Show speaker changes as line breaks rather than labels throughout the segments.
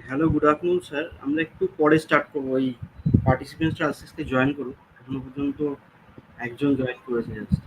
Hello, good afternoon sir. আমরা একটু পরে স্টার্ট করবো। ওই পার্টিসিপেন্টসরা আস্তে আস্তে জয়েন করুক। এখনো পর্যন্ত একজন জয়েন করেছে জাস্ট।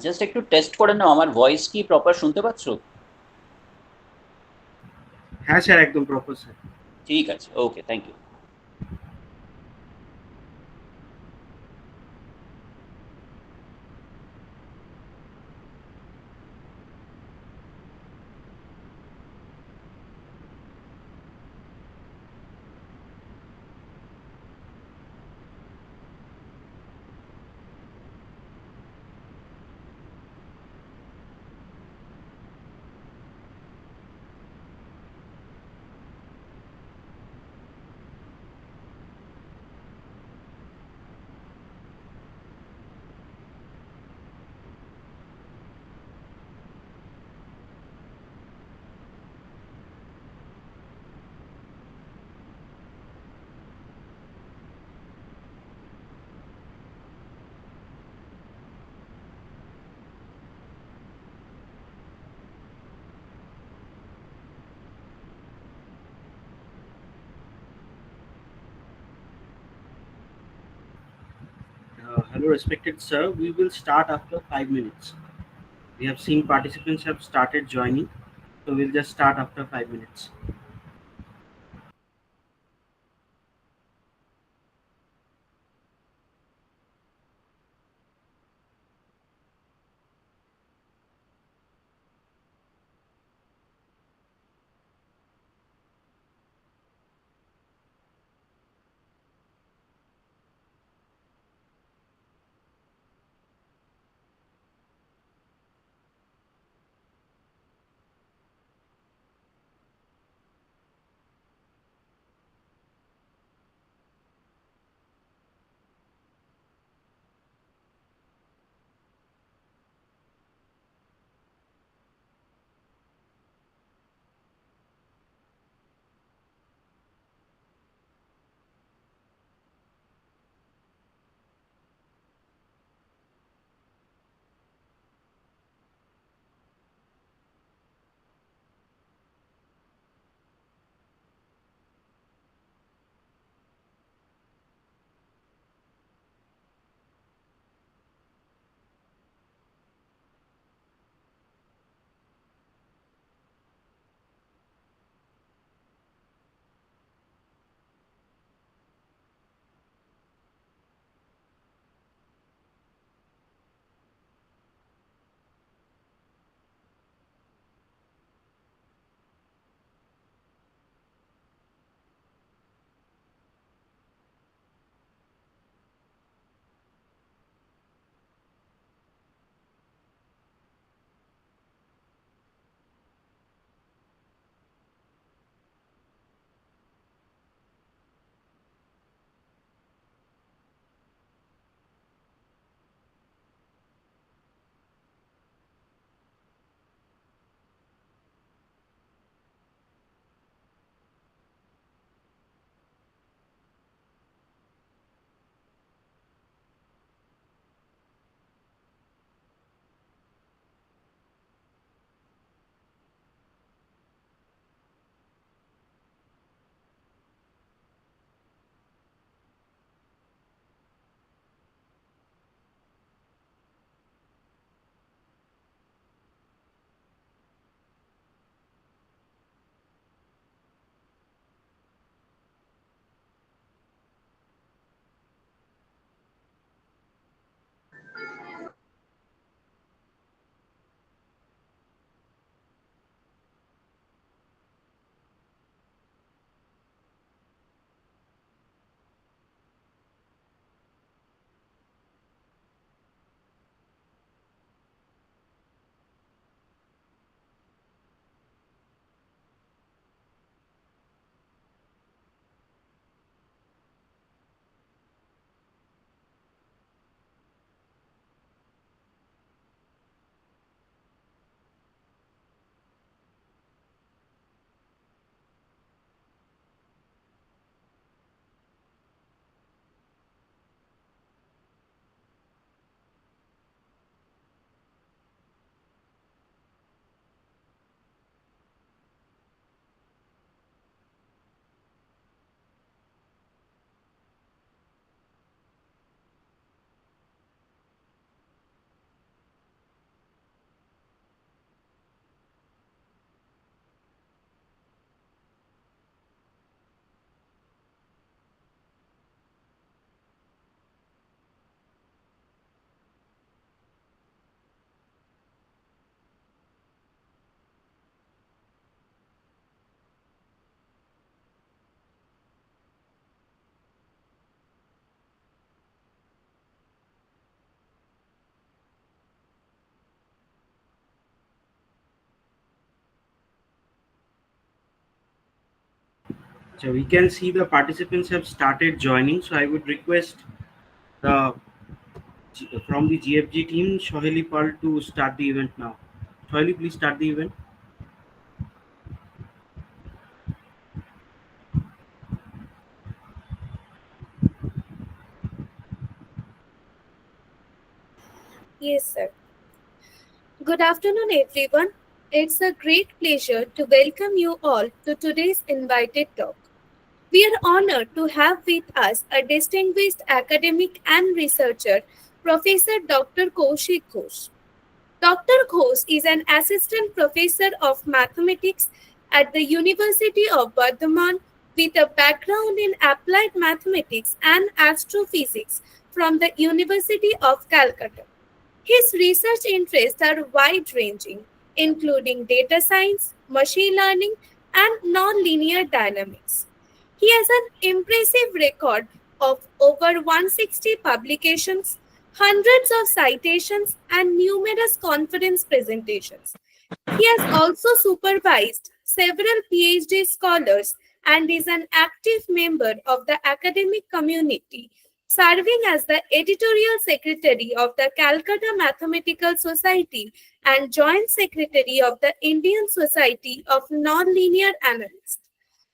জাস্ট একটু টেস্ট করে নাও, আমার ভয়েস কি প্রপার শুনতে পাচ্ছ?
হ্যাঁ স্যার, একদম প্রপার স্যার।
ঠিক আছে, okay, thank you.
Hello, respected sir. We will start after 5 minutes. We have seen participants have started joining, so we'll just start after 5 minutes. So we can see the participants have started joining. So I would request the from the GFG team, Shoheli Pal, to start the event now. Shoheli, please start the event.
Yes, sir. Good afternoon, everyone. It's a great pleasure to welcome you all to today's invited talk. We are honored to have with us a distinguished academic and researcher, Professor Dr. Kaushik Ghosh. Dr. Ghosh is an assistant professor of mathematics at the University of Bardhaman with a background in applied mathematics and astrophysics from the University of Calcutta. His research interests are wide ranging, including data science, machine learning, and nonlinear dynamics. He has an impressive record of over 160 publications, hundreds of citations, and numerous conference presentations. He has also supervised several PhD scholars and is an active member of the academic community, serving as the editorial secretary of the Calcutta Mathematical Society and joint secretary of the Indian Society of Nonlinear Analysts.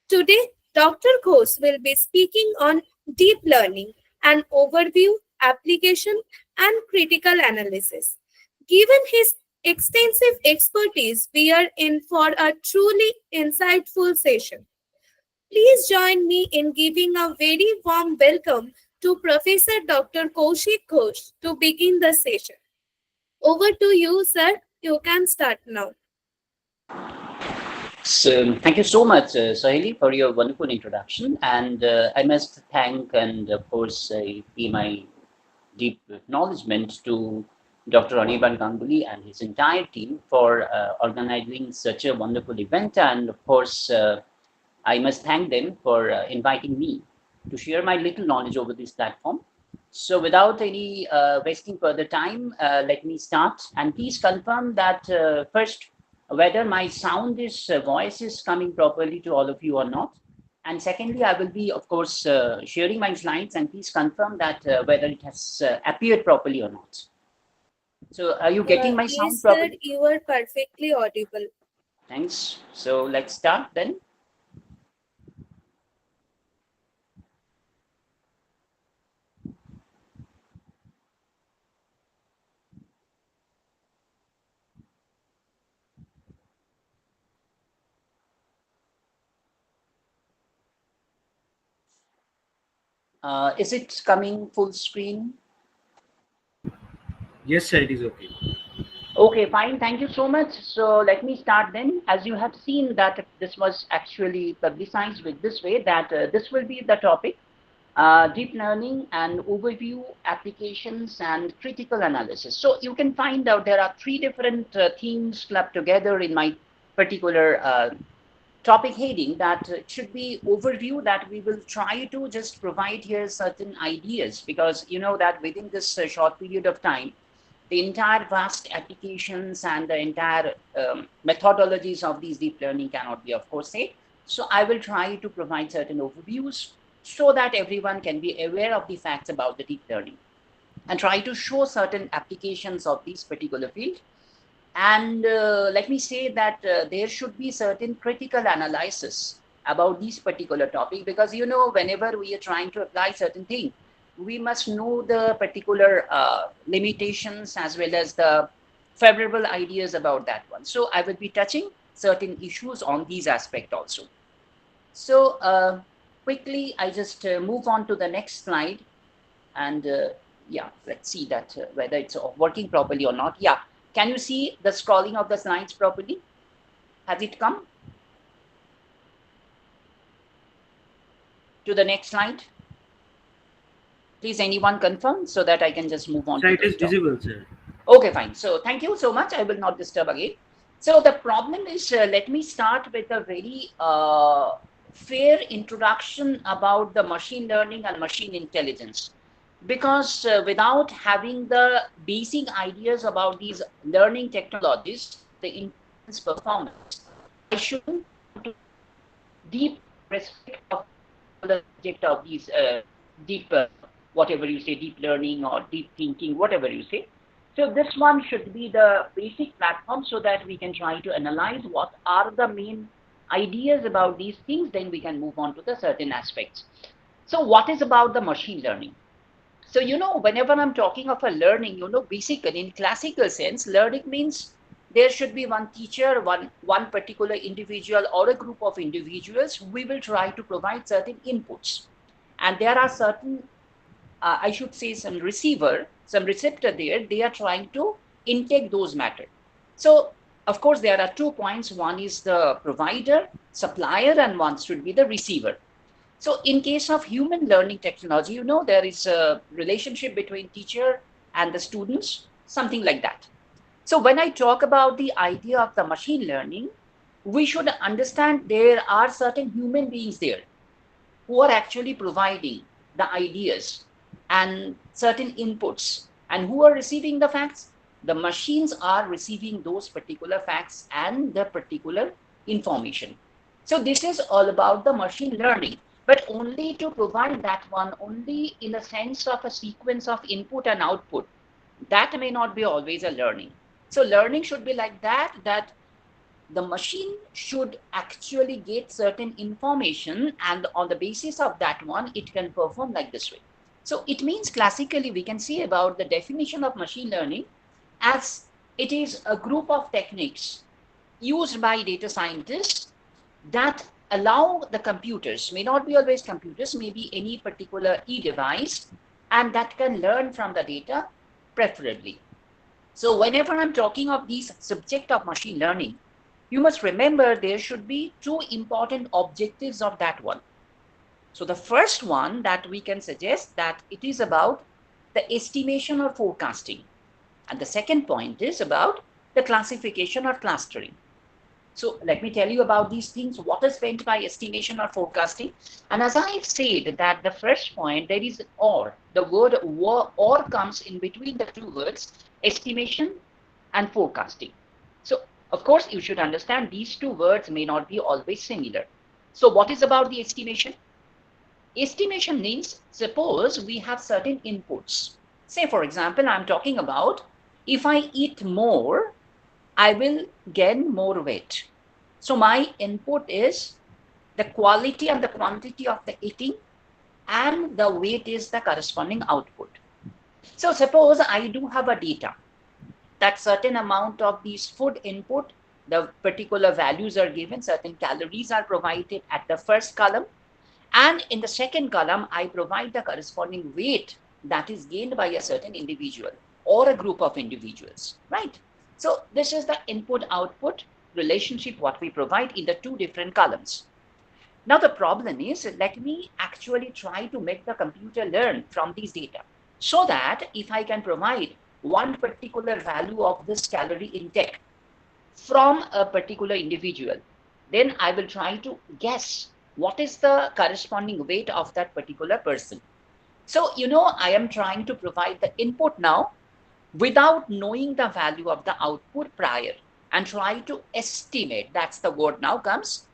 Today, Dr. Ghosh will be speaking on deep learning, an overview, application, and critical analysis. Given his extensive expertise, we are in for a truly insightful session. Please join me in giving a very warm welcome to Professor Dr. Kaushik Ghosh to begin the session. Over to you, sir. You can start now.
So, thank you so much, Sahili, for your wonderful introduction. And I must thank and, of course, pay my deep acknowledgement to Dr. Anirban Ganguly and his entire team for organizing such a wonderful event. And, of course, I must thank them for inviting me to share my little knowledge over this platform. So, without any wasting further time, let me start. And please confirm that first, whether my sound is voice is coming properly to all of you or not. And secondly, I will be, of course, sharing my slides, and please confirm that whether it has appeared properly or not. So, are you getting my
Yes,
sound
sir,
properly?
you are perfectly audible.
Thanks. So, let's start then. Is it coming full screen?
Yes, sir, it is okay.
Okay, fine. Thank you so much. So let me start then. As you have seen that this was actually publicized with this way that this will be the topic, deep learning and overview applications and critical analysis. So you can find out there are three different themes clubbed together in my particular topic heading that should be overview that we will try to just provide here certain ideas because you know that within this short period of time the entire vast applications and the entire methodologies of these deep learning cannot be, of course, said. So I will try to provide certain overviews so that everyone can be aware of the facts about the deep learning and try to show certain applications of this particular field. And let me say that there should be certain critical analysis about this particular topic because, you know, whenever we are trying to apply certain thing, we must know the particular limitations as well as the favorable ideas about that one. So I will be touching certain issues on these aspects also. So quickly, I just move on to the next slide. And yeah, let's see that whether it's working properly or not. Yeah, can you see the scrolling of the slides properly? Has it come to the next slide? Please anyone confirm so that I can just move on
Sir,
to
it
the
is
topic.
visible, sir.
Okay, fine. So thank you so much. I will not disturb again. So the problem is, let me start with a very fair introduction about the machine learning and machine intelligence. Because without having the basic ideas about these learning technologies, the intelligence performance, I shouldn't deep respect of the subject of these deep, whatever you say, deep learning or deep thinking, whatever you say. So this one should be the basic platform so that we can try to analyze what are the main ideas about these things. Then we can move on to the certain aspects. So what is about the machine learning? So, whenever I'm talking of a learning, basically in classical sense, learning means there should be one teacher, one particular individual or a group of individuals. We will try to provide certain inputs. And there are certain, I should say some receiver, some receptor there, they are trying to intake those matter. So, of course, there are 2 points. One is the provider, supplier, and one should be the receiver. So in case of human learning technology, there is a relationship between teacher and the students, something like that. So when I talk about the idea of the machine learning, we should understand there are certain human beings there who are actually providing the ideas and certain inputs, and who are receiving the facts. The machines are receiving those particular facts and the particular information. So this is all about the machine learning, but only to provide that one only in a sense of a sequence of input and output. That may not be always a learning. So learning should be like that, that the machine should actually get certain information, and on the basis of that one, it can perform like this way. So it means classically we can say about the definition of machine learning as it is a group of techniques used by data scientists that allow the computers, may not be always computers, maybe any particular e-device, and that can learn from the data preferably. So whenever I'm talking of these subject of machine learning, you must remember there should be 2 important objectives of that one. So the first one that we can suggest that it is about the estimation or forecasting. And the second point is about the classification or clustering. So let me tell you about these things, what is meant by estimation or forecasting. And as I said that the first point, there is or. The word or comes in between the 2 words, estimation and forecasting. So of course, you should understand these 2 words may not be always similar. So what is about the estimation? Estimation means, suppose we have certain inputs. Say, for example, I'm talking about if I eat more, I will gain more weight. So my input is the quality and the quantity of the eating, and the weight is the corresponding output. So suppose I do have a data that certain amount of these food input, the particular values are given, certain calories are provided at the first column, and in the second column, I provide the corresponding weight that is gained by a certain individual or a group of individuals, right? So this is the input-output relationship what we provide in the 2 different columns. Now the problem is, let me actually try to make the computer learn from these data, so that if I can provide one particular value of this calorie intake from a particular individual, then I will try to guess what is the corresponding weight of that particular person. So, I am trying to provide the input now without knowing the value of the output prior, and try to estimate, that's the word now comes,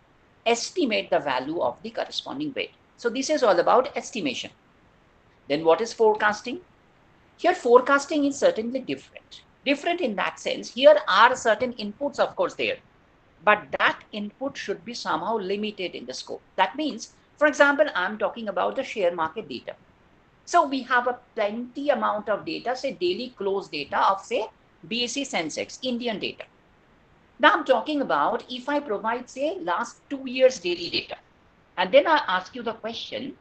estimate the value of the corresponding weight. So this is all about estimation. Then what is forecasting? Here forecasting is certainly different in that sense. Here are certain inputs, of course, there, but that input should be somehow limited in the scope. That means, for example, I'm talking about the share market data. So we have a plenty amount of data, say daily close data of, say, BSE Sensex, Indian data. Now I'm talking about if I provide, say, last 2 years daily data, and then I ask you the question,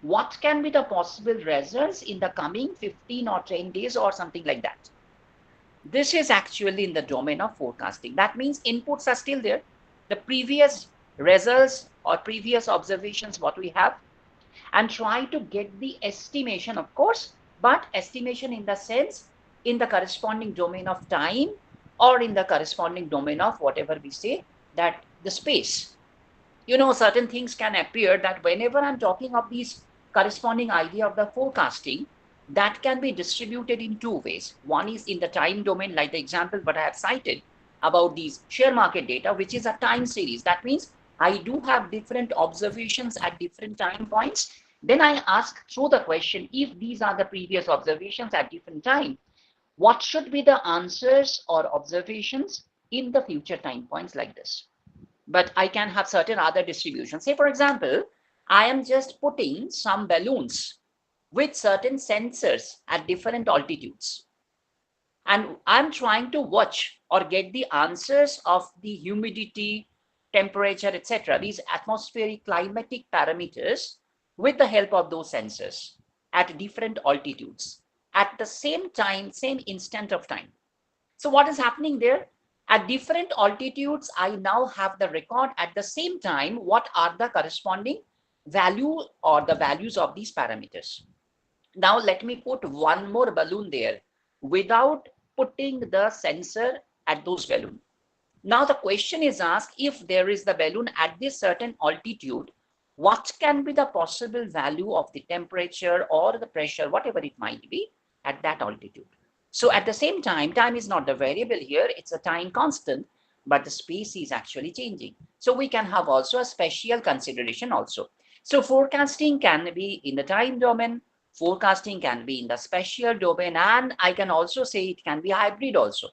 what can be the possible results in the coming 15 or 10 days or something like that? This is actually in the domain of forecasting. That means inputs are still there, the previous results or previous observations what we have, and try to get the estimation, of course, but estimation in the sense in the corresponding domain of time, or in the corresponding domain of whatever we say that the space. Certain things can appear that whenever I'm talking of these corresponding idea of the forecasting, that can be distributed in 2 ways. One is in the time domain, like the example what I have cited about these share market data, which is a time series. That means I do have different observations at different time points. Then I ask through the question, if these are the previous observations at different time, what should be the answers or observations in the future time points like this? But I can have certain other distributions. Say, for example, I am just putting some balloons with certain sensors at different altitudes. And I'm trying to watch or get the answers of the humidity, temperature, etc. These atmospheric climatic parameters with the help of those sensors at different altitudes at the same time, same instant of time. So what is happening there? At different altitudes, I now have the record at the same time what are the corresponding value or the values of these parameters. Now let me put one more balloon there without putting the sensor at those balloon. Now the question is asked, if there is the balloon at this certain altitude, what can be the possible value of the temperature or the pressure, whatever it might be, at that altitude? So at the same time, time is not the variable here, it's a time constant, but the space is actually changing. So we can have also a spatial consideration also. So forecasting can be in the time domain, forecasting can be in the spatial domain, and I can also say it can be hybrid also,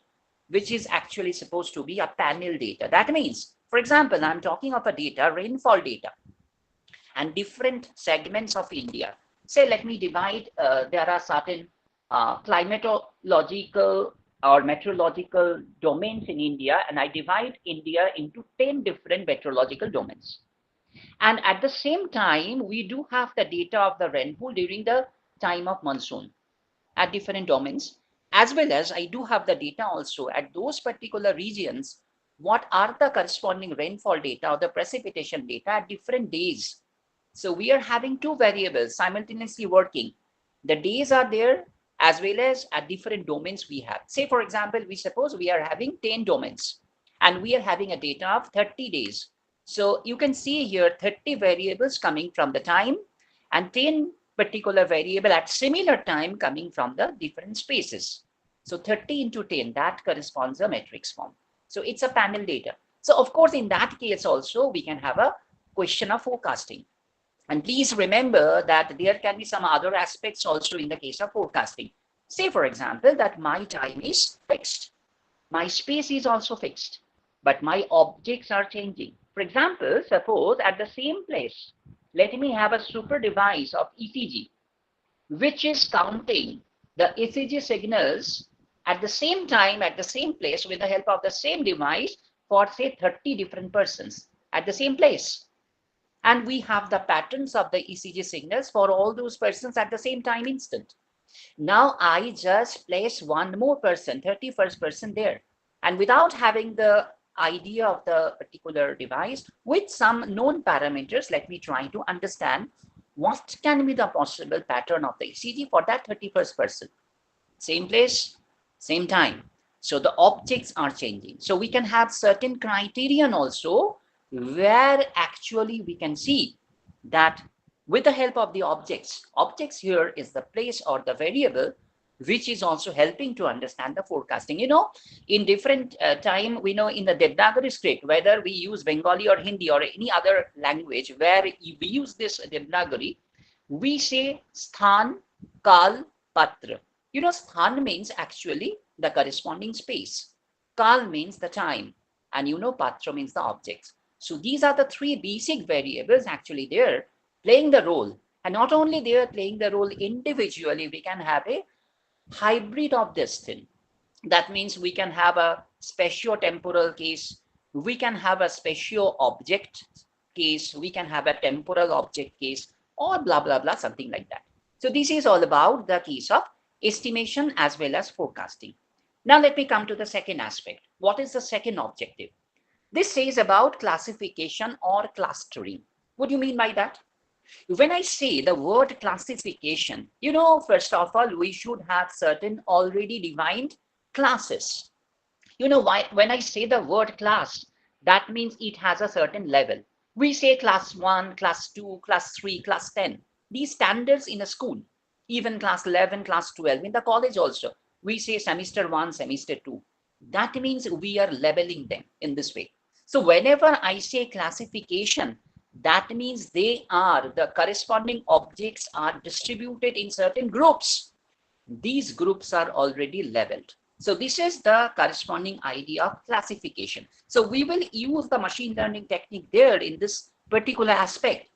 which is actually supposed to be a panel data. That means, for example, I'm talking of a data, rainfall data, and different segments of India. Say, let me divide, there are certain climatological or meteorological domains in India, and I divide India into 10 different meteorological domains. And at the same time, we do have the data of the rainfall during the time of monsoon at different domains, as well as I do have the data also at those particular regions, what are the corresponding rainfall data or the precipitation data at different days. So we are having two variables simultaneously working. The days are there as well as at different domains we have. Say, for example, we suppose we are having 10 domains and we are having a data of 30 days. So you can see here 30 variables coming from the time and 10 particular variable at similar time coming from the different spaces. So 30 into 10, that corresponds a matrix form. So it's a panel data. So of course, in that case also, we can have a question of forecasting. And please remember that there can be some other aspects also in the case of forecasting. Say, for example, that my time is fixed. My space is also fixed, but my objects are changing. For example, suppose at the same place, let me have a super device of ECG, which is counting the ECG signals at the same time, at the same place, with the help of the same device for, say, 30 different persons at the same place. And we have the patterns of the ECG signals for all those persons at the same time instant. Now I just place one more person, 31st person there. And without having the idea of the particular device, with some known parameters, let me try to understand what can be the possible pattern of the ECG for that 31st person. Same place, same time. So the objects are changing. So we can have certain criterion also where actually we can see that with the help of the objects here is the place or the variable, which is also helping to understand the forecasting. You know, in different time, we know in the Devanagari script, whether we use Bengali or Hindi or any other language where we use this Devanagari, we say Sthan, Kal, Patra. You know, Sthan means actually the corresponding space. Kal means the time. And you know, Patra means the objects. So these are the three basic variables actually there playing the role. And not only they are playing the role individually, we can have a hybrid of this thing. That means we can have a spatio-temporal case, we can have a spatio-object case, we can have a temporal object case, or blah, blah, blah, something like that. So this is all about the case of estimation as well as forecasting. Now let me come to the second aspect. What is the second objective? This says about classification or clustering. What do you mean by that? When I say the word classification, you know, first of all, we should have certain already defined classes. You know, why, when I say the word class, that means it has a certain level. We say class 1, class 2, class 3, class 10. These standards in a school, even class 11, class 12, in the college also, we say semester 1, semester 2. That means we are leveling them in this way. So whenever I say classification, that means the corresponding objects are distributed in certain groups. These groups are already labeled. So this is the corresponding idea of classification. So we will use the machine learning technique there in this particular aspect,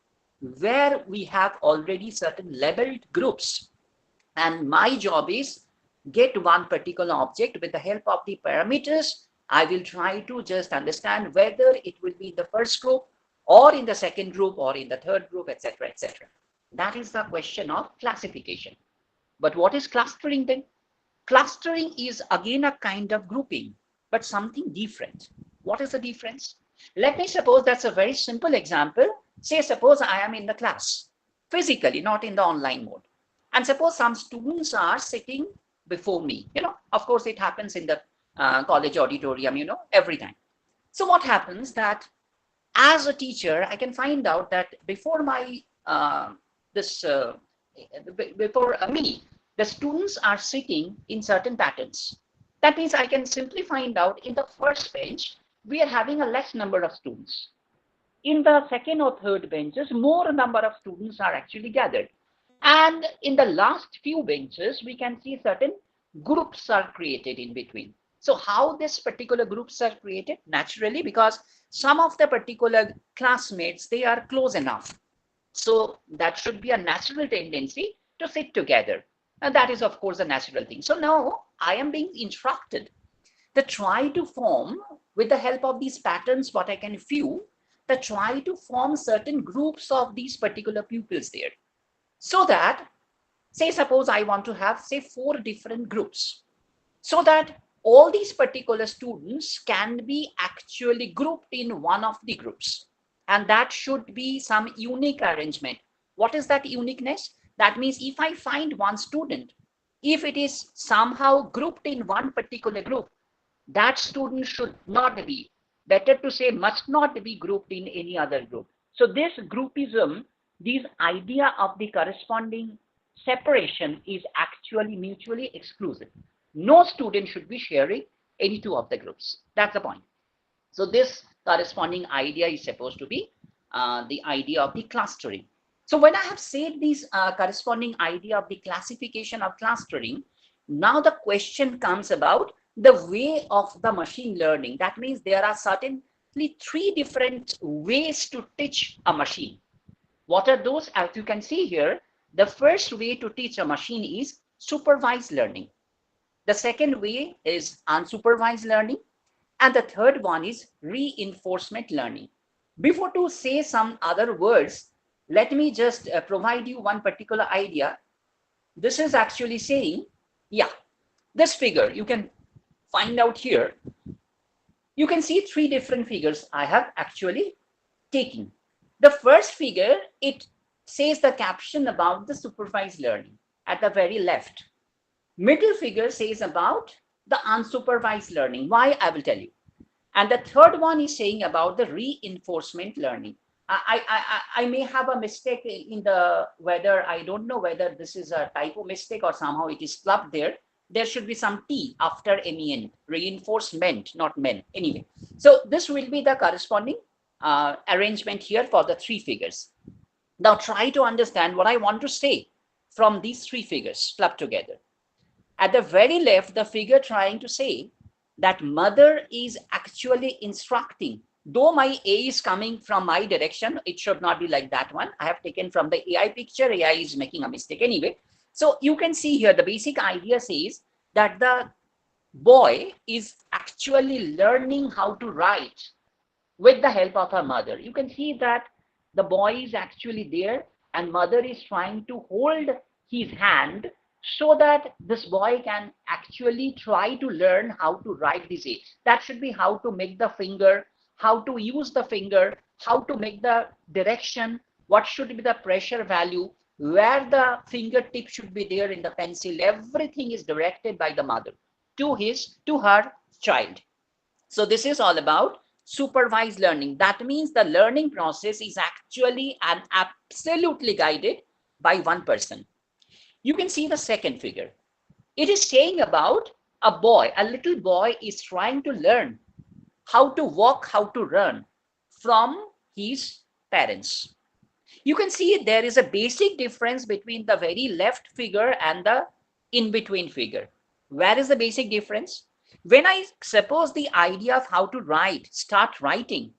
where we have already certain labeled groups. And my job is get one particular object with the help of the parameters. I will try to just understand whether it will be in the first group or in the second group or in the third group, etc., etc. That is the question of classification. But what is clustering then? Clustering is again a kind of grouping, but something different. What is the difference? Let me suppose that's a very simple example. Say, suppose I am in the class, physically, not in the online mode. And suppose some students are sitting before me. Of course, it happens in the college auditorium, every time. So what happens that as a teacher, I can find out that before me, the students are sitting in certain patterns. That means I can simply find out in the first bench, we are having a less number of students. In the second or third benches, more number of students are actually gathered. And in the last few benches, we can see certain groups are created in between. So how this particular groups are created? Naturally, because some of the particular classmates, they are close enough. So that should be a natural tendency to sit together. And that is, of course, a natural thing. So now I am being instructed to try to form, with the help of these patterns, what I can view, to try to form certain groups of these particular pupils there. So that, say, suppose I want to have, say, 4 different groups, so that all these particular students can be actually grouped in one of the groups. And that should be some unique arrangement. What is that uniqueness? That means if I find one student, if it is somehow grouped in one particular group, that student should not be, better to say, must not be grouped in any other group. So this groupism, this idea of the corresponding separation is actually mutually exclusive. No student should be sharing any 2 of the groups. That's the point. So this corresponding idea is supposed to be the idea of the clustering. So when I have said this corresponding idea of the classification of clustering, now the question comes about the way of the machine learning. That means there are certainly 3 different ways to teach a machine. What are those? As you can see here, the first way to teach a machine is supervised learning. The second way is unsupervised learning. And the third one is reinforcement learning. Before to say some other words, let me just provide you one particular idea. This is actually saying, yeah, this figure you can find out here. You can see 3 different figures I have actually taken. The first figure, it says the caption about the supervised learning at the very left. Middle figure says about the unsupervised learning. Why? I will tell you. And the third one is saying about the reinforcement learning. I may have a mistake in the whether, I don't know whether this is a typo mistake or somehow it is clubbed there. There should be some T after MEN, reinforcement, not men. Anyway, so this will be the corresponding arrangement here for the 3 figures. Now try to understand what I want to say from these 3 figures clubbed together. At the very left, the figure trying to say that mother is actually instructing. Though my A is coming from my direction, it should not be like that one. I have taken from the AI picture. AI is making a mistake anyway. So you can see here the basic idea says that the boy is actually learning how to write with the help of her mother. You can see that the boy is actually there and mother is trying to hold his hand so that this boy can actually try to learn how to write this A. That should be how to make the finger, how to use the finger, how to make the direction, what should be the pressure value, where the fingertip should be there in the pencil. Everything is directed by the mother to her child. So this is all about supervised learning. That means the learning process is actually and absolutely guided by one person. You can see the second figure. It is saying about a boy, a little boy is trying to learn how to walk, how to run from his parents. You can see there is a basic difference between the very left figure and the in-between figure. Where is the basic difference? When I suppose the idea of how to write, start writing,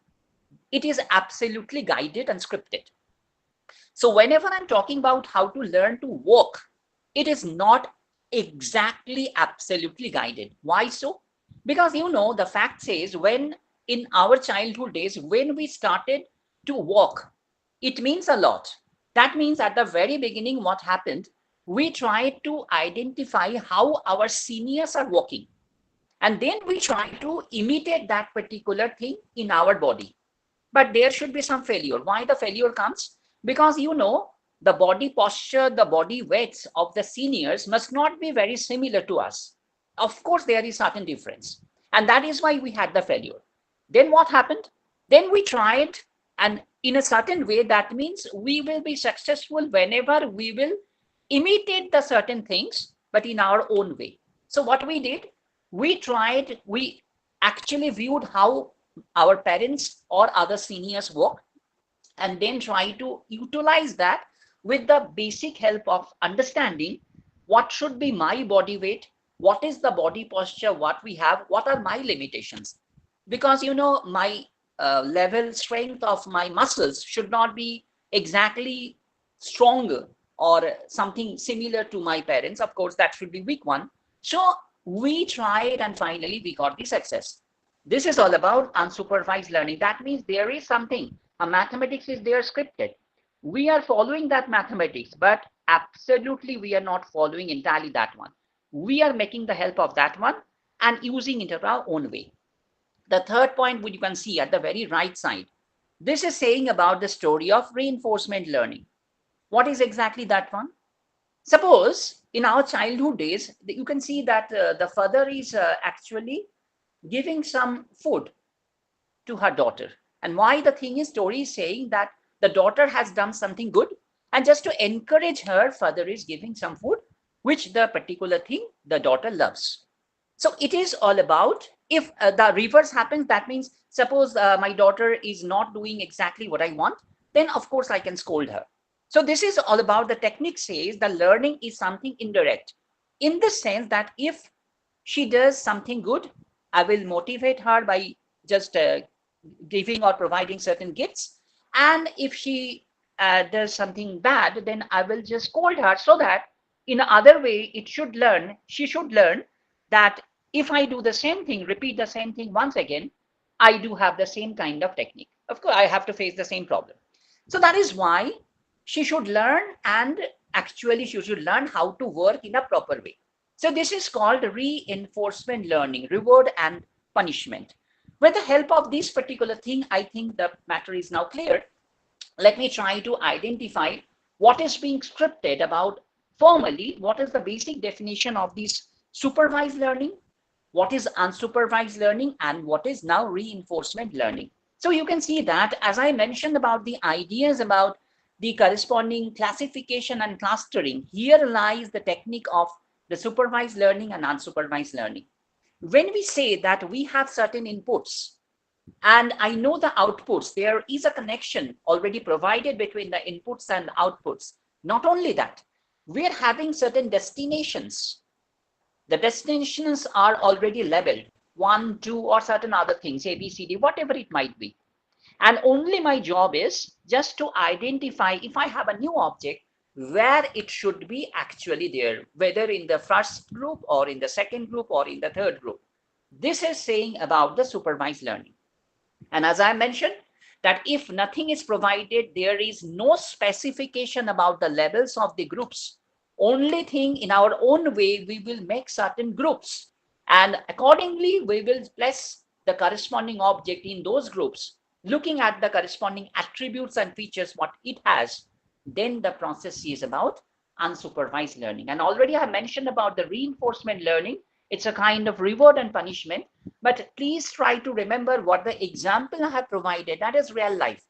it is absolutely guided and scripted. So whenever I'm talking about how to learn to walk, it is not exactly absolutely guided. Why so? Because the fact says when in our childhood days, when we started to walk, it means a lot. That means at the very beginning, what happened? We tried to identify how our seniors are walking. And then we try to imitate that particular thing in our body. But there should be some failure. Why the failure comes? Because the body posture, the body weights of the seniors must not be very similar to us. Of course, there is certain difference. And that is why we had the failure. Then what happened? Then we tried, and in a certain way, that means we will be successful whenever we will imitate the certain things, but in our own way. So what we did, we actually viewed how our parents or other seniors work, and then try to utilize that with the basic help of understanding what should be my body weight, what is the body posture, what we have, what are my limitations. Because my level strength of my muscles should not be exactly stronger or something similar to my parents. Of course, that should be weak one. So we tried, and finally we got the success. This is all about unsupervised learning. That means there is something. A mathematics is there scripted. We are following that mathematics, but absolutely we are not following entirely that one. We are making the help of that one and using it in our own way. The third point, which you can see at the very right side, this is saying about the story of reinforcement learning. What is exactly that one? Suppose in our childhood days, you can see that the father is actually giving some food to her daughter. And why the thing is, story is saying that the daughter has done something good, and just to encourage her, father is giving some food, which the particular thing the daughter loves. So it is all about, if the reverse happens, that means suppose my daughter is not doing exactly what I want, then of course I can scold her. So this is all about, the technique says the learning is something indirect, in the sense that if she does something good, I will motivate her by just giving or providing certain gifts. And if she does something bad, then I will just scold her, so that in other way she should learn that if I do the same thing, repeat the same thing once again, I do have the same kind of technique. Of course, I have to face the same problem. So that is why she should learn, and actually she should learn how to work in a proper way. So this is called reinforcement learning, reward and punishment. With the help of this particular thing, I think the matter is now clear. Let me try to identify what is being scripted about formally, what is the basic definition of this supervised learning, what is unsupervised learning, and what is now reinforcement learning. So you can see that, as I mentioned about the ideas about the corresponding classification and clustering, here lies the technique of the supervised learning and unsupervised learning. When we say that we have certain inputs and I know the outputs, there is a connection already provided between the inputs and outputs. Not only that, we are having certain destinations. The destinations are already labeled, 1, 2, or certain other things, A, B, C, D, whatever it might be. And only my job is just to identify, if I have a new object, where it should be actually there, whether in the first group or in the second group or in the third group. This is saying about the supervised learning. And as I mentioned, that if nothing is provided, there is no specification about the levels of the groups. Only thing, in our own way, we will make certain groups, and accordingly we will place the corresponding object in those groups, looking at the corresponding attributes and features what it has. Then the process is about unsupervised learning. And already I mentioned about the reinforcement learning. It's a kind of reward and punishment, but please try to remember what the example I have provided, that is real life.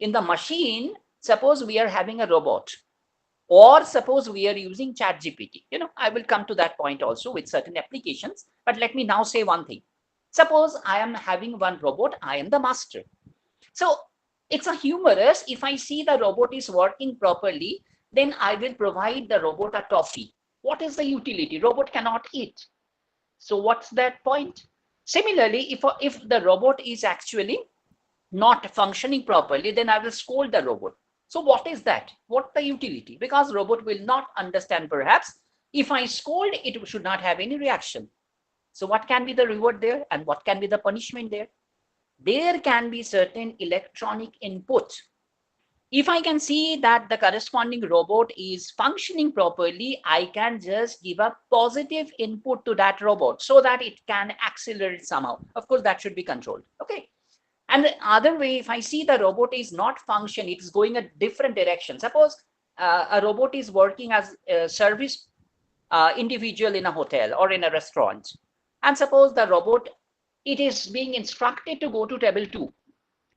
In the machine, suppose we are having a robot, or suppose we are using chat gpt. I will come to that point also with certain applications, but let me now say one thing. Suppose I am having one robot, I am the master. So it's a humorous, if I see the robot is working properly, then I will provide the robot a toffee. What is the utility? Robot cannot eat. So what's that point? Similarly, if the robot is actually not functioning properly, then I will scold the robot. So what is that? What the utility? Because robot will not understand perhaps. If I scold, it should not have any reaction. So what can be the reward there and what can be the punishment there? There can be certain electronic input. If I can see that the corresponding robot is functioning properly, I can just give a positive input to that robot so that it can accelerate somehow. Of course, that should be controlled. Okay. And the other way, if I see the robot is not functioning, it's going a different direction. Suppose a robot is working as a service individual in a hotel or in a restaurant. And suppose the robot, it is being instructed to go to table 2.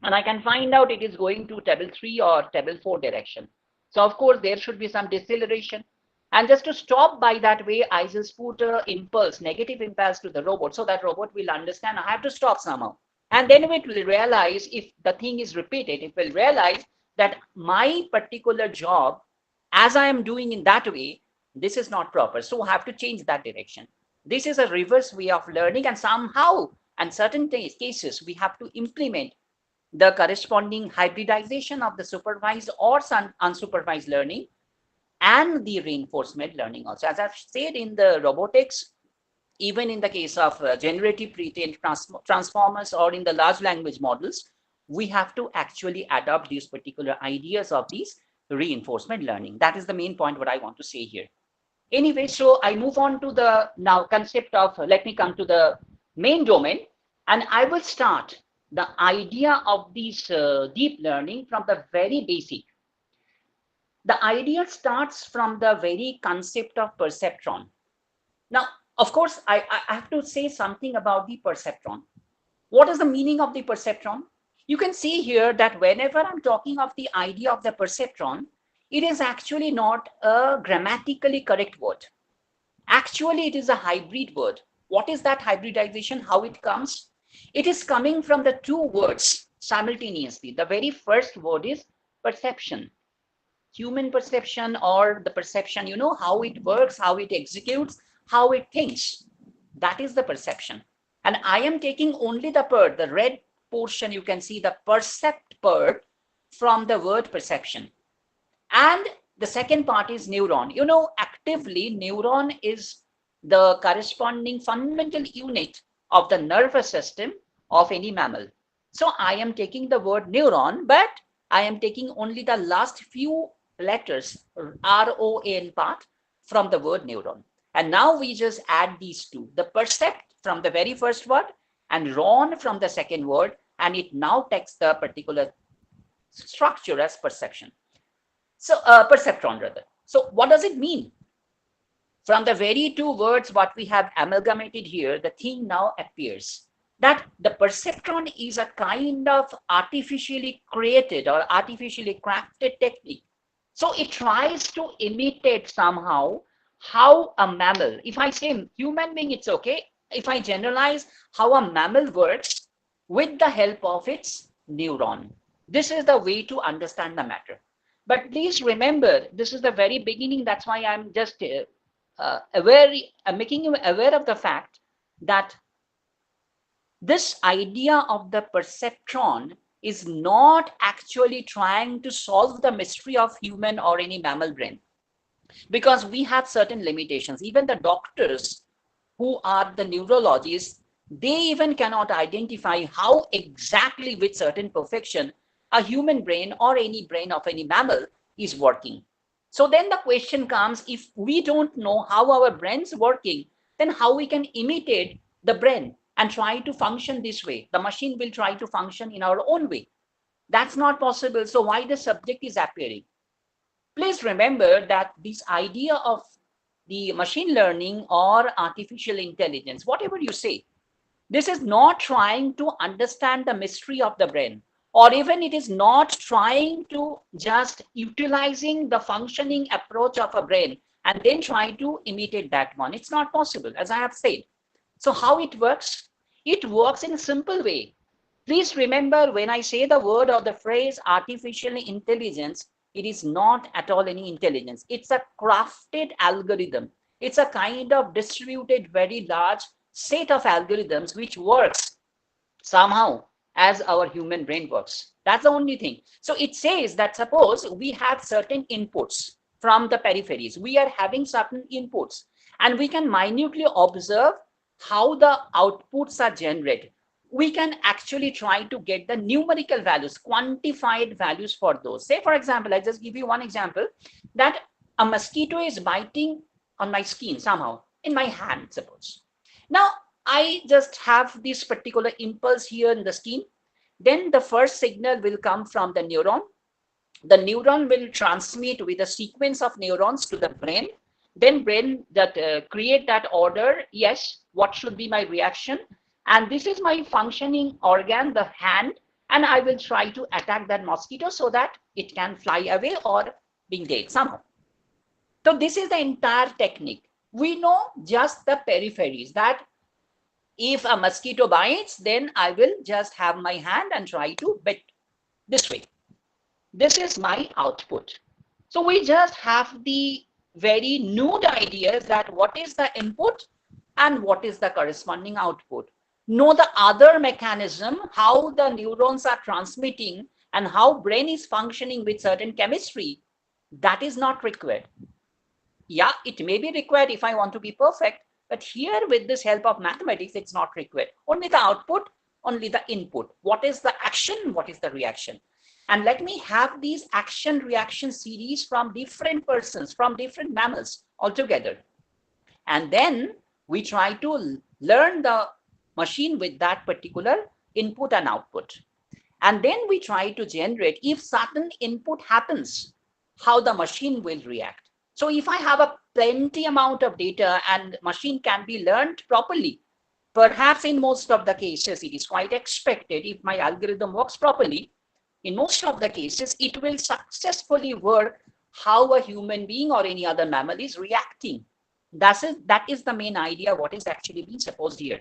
And I can find out it is going to table 3 or table 4 direction. So of course, there should be some deceleration. And just to stop by that way, I just put a impulse, negative impulse to the robot so that robot will understand I have to stop somehow. And then it will realize if the thing is repeated, it will realize that my particular job, as I am doing in that way, this is not proper. So I have to change that direction. This is a reverse way of learning, and somehow, in certain cases, we have to implement the corresponding hybridization of the supervised or unsupervised learning and the reinforcement learning also. As I've said in the robotics, even in the case of generative pre-trained transformers or in the large language models, we have to actually adopt these particular ideas of these reinforcement learning. That is the main point what I want to say here. Anyway, so I move on to the now concept of, let me come to the main domain, and I will start the idea of these deep learning from the very basic. The idea starts from the very concept of perceptron. Now, of course, I have to say something about the perceptron. What is the meaning of the perceptron? You can see here that whenever I'm talking of the idea of the perceptron, it is actually not a grammatically correct word. Actually, it is a hybrid word. What is that hybridization? How it comes? It is coming from the two words simultaneously. The very first word is perception. Human perception, or the perception, you know, how it works, how it executes, how it thinks. That is the perception. And I am taking only the part, the red portion, you can see the percept part from the word perception. And the second part is neuron. You know, actively, neuron is the corresponding fundamental unit of the nervous system of any mammal. So I am taking the word neuron, but I am taking only the last few letters, R-O-N part, from the word neuron. And now we just add these two, the percept from the very first word and ron from the second word, and it now takes the particular structure as perception. So perceptron rather. So what does it mean? From the very two words what we have amalgamated here, the thing now appears that the perceptron is a kind of artificially created or artificially crafted technique. So it tries to imitate somehow how a mammal, if I say human being, it's okay. If I generalize how a mammal works with the help of its neuron. This is the way to understand the matter. But please remember, this is the very beginning. That's why I'm just making you aware of the fact that this idea of the perceptron is not actually trying to solve the mystery of human or any mammal brain, because we have certain limitations. Even the doctors who are the neurologists, they even cannot identify how exactly with certain perfection a human brain or any brain of any mammal is working. So then the question comes, if we don't know how our brain's working, then how we can imitate the brain and try to function this way? The machine will try to function in our own way. That's not possible. So why the subject is appearing? Please remember that this idea of the machine learning or artificial intelligence, whatever you say, this is not trying to understand the mystery of the brain, or even it is not trying to just utilizing the functioning approach of a brain and then try to imitate that one. It's not possible, as I have said. So how it works? It works in a simple way. Please remember, when I say the word or the phrase artificial intelligence, it is not at all any intelligence. It's a crafted algorithm. It's a kind of distributed, very large set of algorithms which works somehow as our human brain works. That's the only thing. So it says that suppose we have certain inputs from the peripheries. We are having certain inputs and we can minutely observe how the outputs are generated. We can actually try to get the numerical values, quantified values for those. Say, for example, I'll just give you one example, that a mosquito is biting on my skin somehow, in my hand, suppose. Now, I just have this particular impulse here in the skin. Then the first signal will come from the neuron. The neuron will transmit with a sequence of neurons to the brain. Then brain that create that order. Yes, what should be my reaction? And this is my functioning organ, the hand, and I will try to attack that mosquito so that it can fly away or being dead somehow. So this is the entire technique. We know just the peripheries, that if a mosquito bites, then I will just have my hand and try to bite this way. This is my output. So we just have the very nude ideas that what is the input and what is the corresponding output. Know the other mechanism, how the neurons are transmitting and how brain is functioning with certain chemistry, that is not required. Yeah, it may be required if I want to be perfect, but here with this help of mathematics, it's not required. Only the output, only the input. What is the action? What is the reaction? And let me have these action reaction series from different persons, from different mammals altogether. And then we try to learn the machine with that particular input and output. And then we try to generate, if certain input happens, how the machine will react. So if I have a plenty amount of data and machine can be learned properly, perhaps in most of the cases, it is quite expected if my algorithm works properly, in most of the cases, it will successfully work how a human being or any other mammal is reacting. That is the main idea, what is actually being supposed here.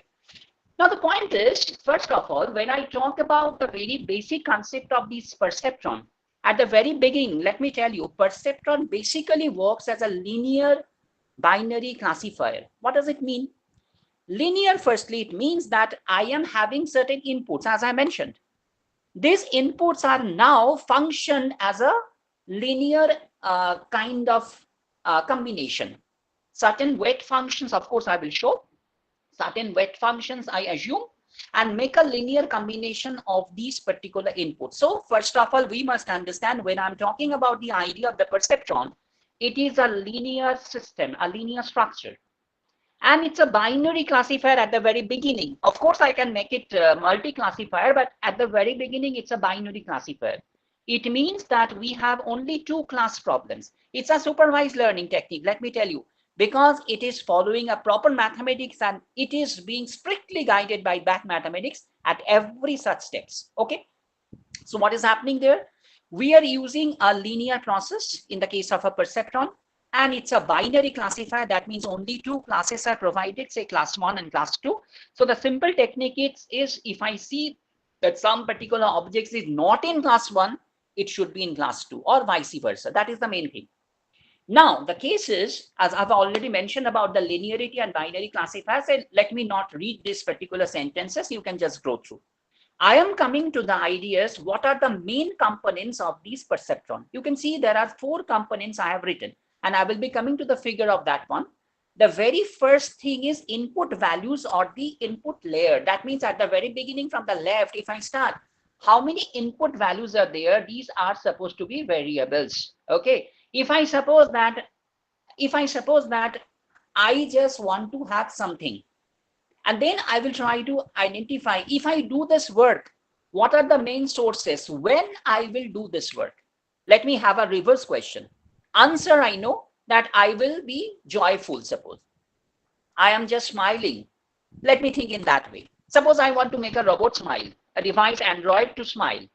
Now, the point is, first of all, when I talk about the very basic concept of this perceptron, at the very beginning, let me tell you, perceptron basically works as a linear binary classifier. What does it mean? Linear, firstly, it means that I am having certain inputs, as I mentioned. These inputs are now functioned as a linear kind of combination. Certain weight functions, of course, I will show. Certain weight functions, I assume, and make a linear combination of these particular inputs. So first of all, we must understand when I'm talking about the idea of the perceptron, it is a linear system, a linear structure. And it's a binary classifier at the very beginning. Of course, I can make it multi-classifier, but at the very beginning, it's a binary classifier. It means that we have only two class problems. It's a supervised learning technique, let me tell you, because it is following a proper mathematics and it is being strictly guided by back mathematics at every such steps. Okay. So what is happening there? We are using a linear process in the case of a perceptron, and it's a binary classifier. That means only two classes are provided, say class 1 and class 2. So the simple technique is if I see that some particular objects is not in class 1, it should be in class 2 or vice versa. That is the main thing. Now, the case is, as I've already mentioned about the linearity and binary classifiers, let me not read these particular sentences. You can just go through. I am coming to the ideas, what are the main components of these perceptron? You can see there are 4 components I have written, and I will be coming to the figure of that one. The very first thing is input values or the input layer. That means at the very beginning from the left, if I start, how many input values are there? These are supposed to be variables. Okay. If I suppose that I just want to have something, and then I will try to identify, if I do this work, what are the main sources when I will do this work? Let me have a reverse question. Answer, I know that I will be joyful. Suppose I am just smiling. Let me think in that way. Suppose I want to make a robot smile, a device Android to smile.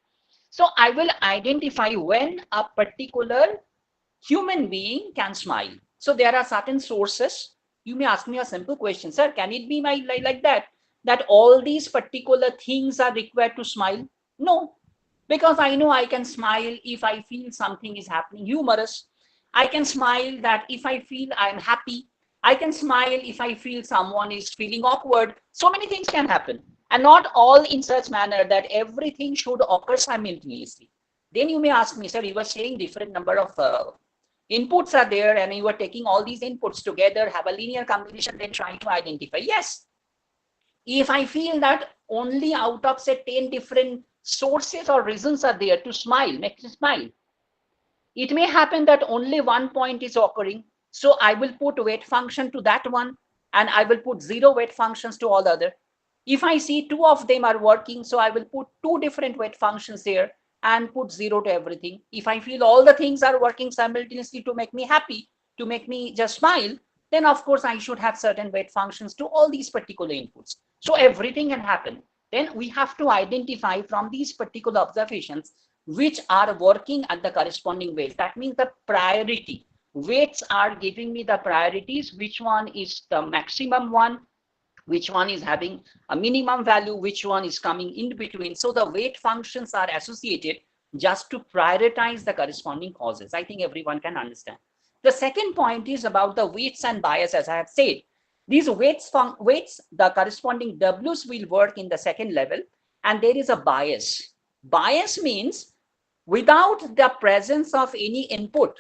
So I will identify when a particular human being can smile. So there are certain sources. You may ask me a simple question, sir, can it be like that? that all these particular things are required to smile? No, because I know I can smile if I feel something is happening humorous. I can smile that if I feel I'm happy. I can smile if I feel someone is feeling awkward. So many things can happen, and not all in such manner that everything should occur simultaneously. Then you may ask me, sir, you were saying different number of inputs are there, and you are taking all these inputs together, have a linear combination, then trying to identify. Yes, if I feel that only out of say 10 different sources or reasons are there to smile, make me smile, it may happen that only one point is occurring. So I will put weight function to that one, and I will put zero weight functions to all the other. If I see two of them are working, so I will put two different weight functions there and put zero to everything. If I feel all the things are working simultaneously to make me happy, to make me just smile, then of course I should have certain weight functions to all these particular inputs. So everything can happen. Then we have to identify from these particular observations which are working at the corresponding weight. That means the priority. Weights are giving me the priorities, which one is the maximum one, which one is having a minimum value, which one is coming in between. So the weight functions are associated just to prioritize the corresponding causes. I think everyone can understand. The second point is about the weights and bias, as I have said. These weights, the corresponding W's will work in the second level, and there is a bias. Bias means without the presence of any input,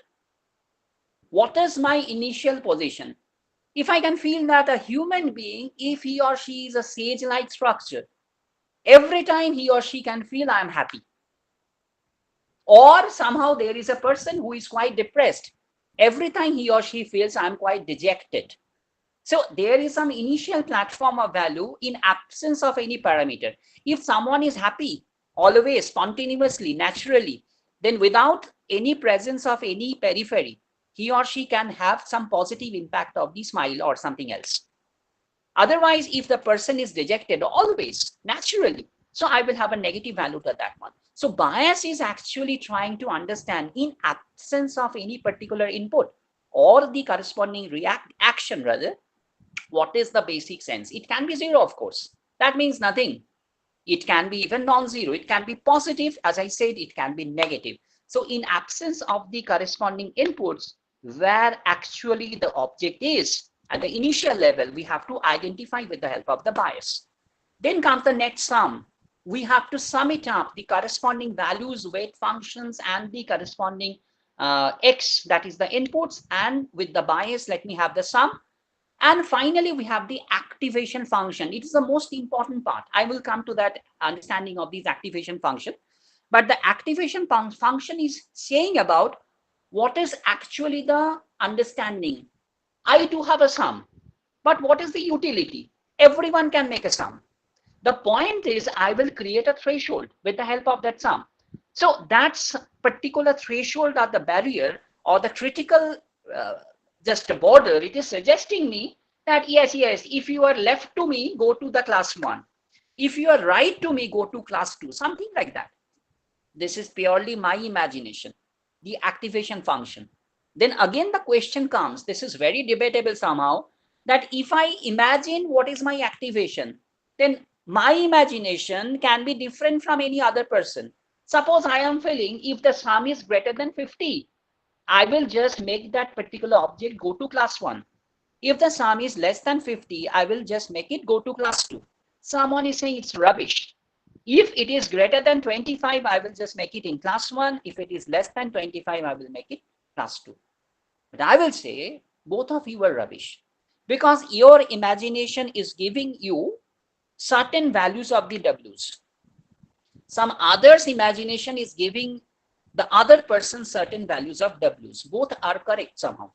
what is my initial position? If I can feel that a human being, if he or she is a sage-like structure, every time he or she can feel I'm happy. Or somehow there is a person who is quite depressed. Every time he or she feels I'm quite dejected. So there is some initial platform of value in absence of any parameter. If someone is happy, always, spontaneously, naturally, then without any presence of any periphery, he or she can have some positive impact of the smile or something else. Otherwise, if the person is dejected always, naturally, so I will have a negative value to that one. So bias is actually trying to understand in absence of any particular input or the corresponding action rather, what is the basic sense? It can be zero, of course. That means nothing. It can be even non-zero. It can be positive. As I said, it can be negative. So in absence of the corresponding inputs, where actually the object is at the initial level, we have to identify with the help of the bias. Then comes the net sum. We have to sum it up, the corresponding values, weight functions, and the corresponding x, that is the inputs, and with the bias, let me have the sum. And finally, we have the activation function. It is the most important part. I will come to that understanding of these activation function. But the activation function is saying about what is actually the understanding. I do have a sum, but what is the utility? Everyone can make a sum. The point is I will create a threshold with the help of that sum. So that's particular threshold or the barrier or the critical just a border. It is suggesting me that yes, if you are left to me, go to the class 1. If you are right to me, go to class 2, something like that. This is purely my imagination, the activation function. Then again, the question comes, this is very debatable somehow, that if I imagine what is my activation, then my imagination can be different from any other person. Suppose I am feeling if the sum is greater than 50, I will just make that particular object go to class 1. If the sum is less than 50, I will just make it go to class 2. Someone is saying it's rubbish. If it is greater than 25, I will just make it in class 1. If it is less than 25, I will make it class 2. But I will say both of you are rubbish, because your imagination is giving you certain values of the W's. Some others' imagination is giving the other person certain values of W's. Both are correct somehow,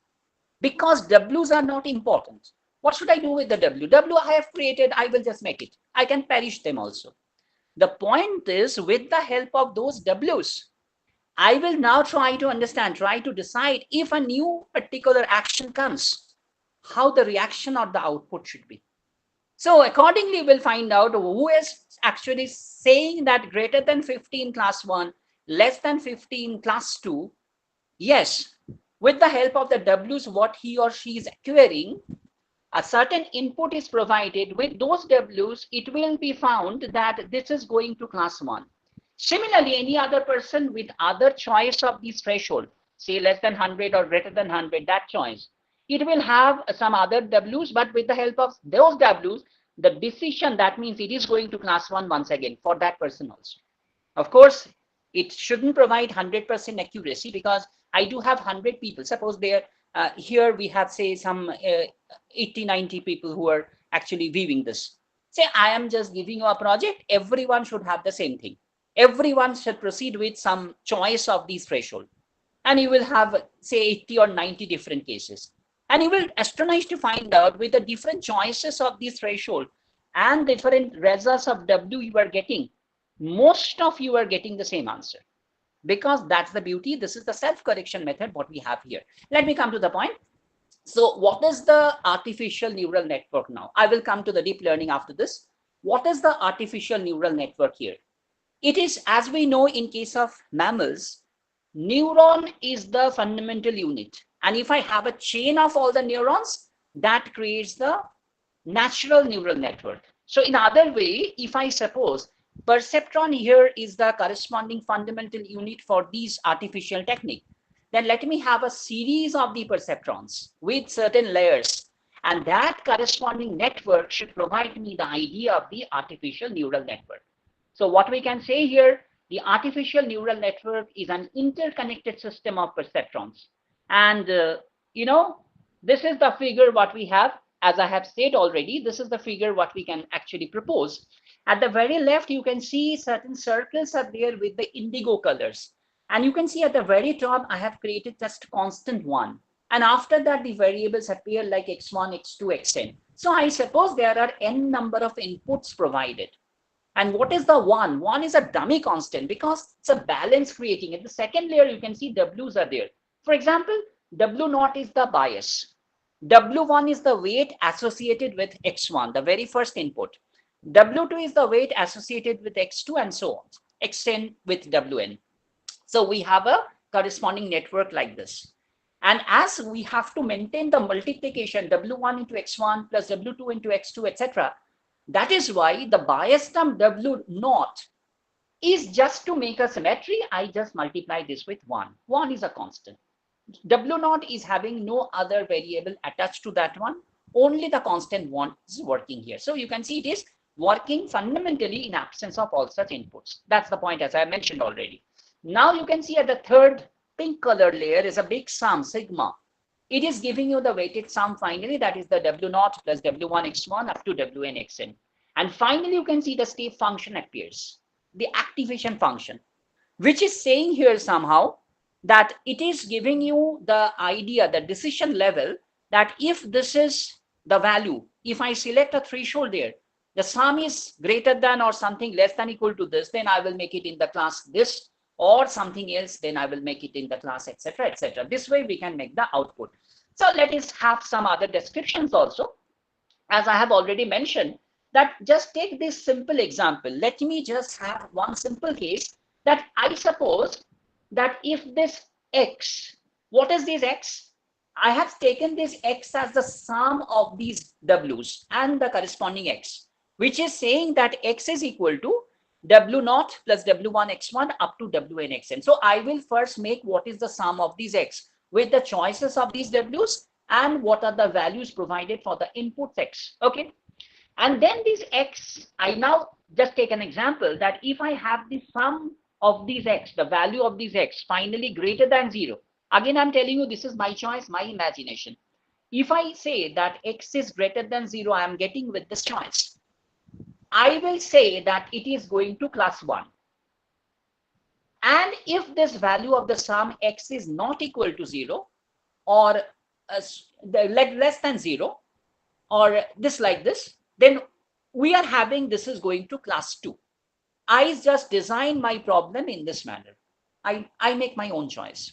because W's are not important. What should I do with the W? W I have created, I will just make it. I can perish them also. The point is, with the help of those W's, I will now try to understand, try to decide if a new particular action comes, how the reaction or the output should be. So accordingly, we'll find out who is actually saying that greater than 50 in class 1, less than 50 in class 2. Yes, with the help of the W's, what he or she is acquiring, a certain input is provided with those W's, it will be found that this is going to class 1. Similarly, any other person with other choice of this threshold, say less than 100 or greater than 100, that choice, it will have some other W's, but with the help of those W's, the decision, that means it is going to class 1 once again for that person also. Of course, it shouldn't provide 100% accuracy, because I do have 100 people. Suppose there, here we have, say, some 80, 90 people who are actually viewing this. Say I am just giving you a project, everyone should have the same thing. Everyone should proceed with some choice of these threshold. And you will have, say, 80 or 90 different cases. And you will astonish to find out with the different choices of this threshold and different results of W you are getting, most of you are getting the same answer, because that's the beauty. This is the self-correction method what we have here. Let me come to the point. So what is the artificial neural network now? I will come to the deep learning after this. What is the artificial neural network here? It is, as we know, in case of mammals, neuron is the fundamental unit. And if I have a chain of all the neurons, that creates the natural neural network. So in other way, if I suppose perceptron here is the corresponding fundamental unit for these artificial technique, then let me have a series of the perceptrons with certain layers, and that corresponding network should provide me the idea of the artificial neural network. So what we can say here, the artificial neural network is an interconnected system of perceptrons. And, this is the figure what we have. As I have said already, this is the figure what we can actually propose. At the very left, you can see certain circles are there with the indigo colors. And you can see at the very top, I have created just constant 1. And after that, the variables appear like x1, x2, xn. So I suppose there are n number of inputs provided. And what is the 1? 1 is a dummy constant, because it's a balance creating. In the second layer, you can see W's are there. For example, W0 is the bias. W1 is the weight associated with x1, the very first input. W2 is the weight associated with x2, and so on. Xn with Wn. So we have a corresponding network like this. And as we have to maintain the multiplication W1 into x1 plus W2 into x2, etc., that is why the bias term W0 is just to make a symmetry. I just multiply this with 1. 1 is a constant. W0 is having no other variable attached to that one. Only the constant 1 is working here. So you can see it is working fundamentally in absence of all such inputs. That's the point, as I mentioned already. Now you can see at the third pink colored layer is a big sum, sigma. It is giving you the weighted sum finally, that is the W0 plus W1 x1 up to Wn xn. And finally, you can see the step function appears, the activation function, which is saying here somehow that it is giving you the idea, the decision level, that if this is the value, if I select a threshold there, the sum is greater than or something less than equal to this, then I will make it in the class this, or something else, then I will make it in the class, etc., etc. This way we can make the output. So let us have some other descriptions also. As I have already mentioned, that just take this simple example. Let me just have one simple case, that I suppose that if this x, what is this x? I have taken this x as the sum of these w's and the corresponding x, which is saying that x is equal to W0 plus W1 x1 up to Wn xn. So I will first make what is the sum of these x with the choices of these w's and what are the values provided for the input x. Okay. And then this x, I now just take an example that if I have the sum of these x, the value of these x finally greater than 0. Again, I'm telling you, this is my choice, my imagination. If I say that x is greater than 0, I am getting with this choice. I will say that it is going to class 1. And if this value of the sum x is not equal to 0 or less than 0 or this like this, then we are having this is going to class 2. I just design my problem in this manner. I make my own choice.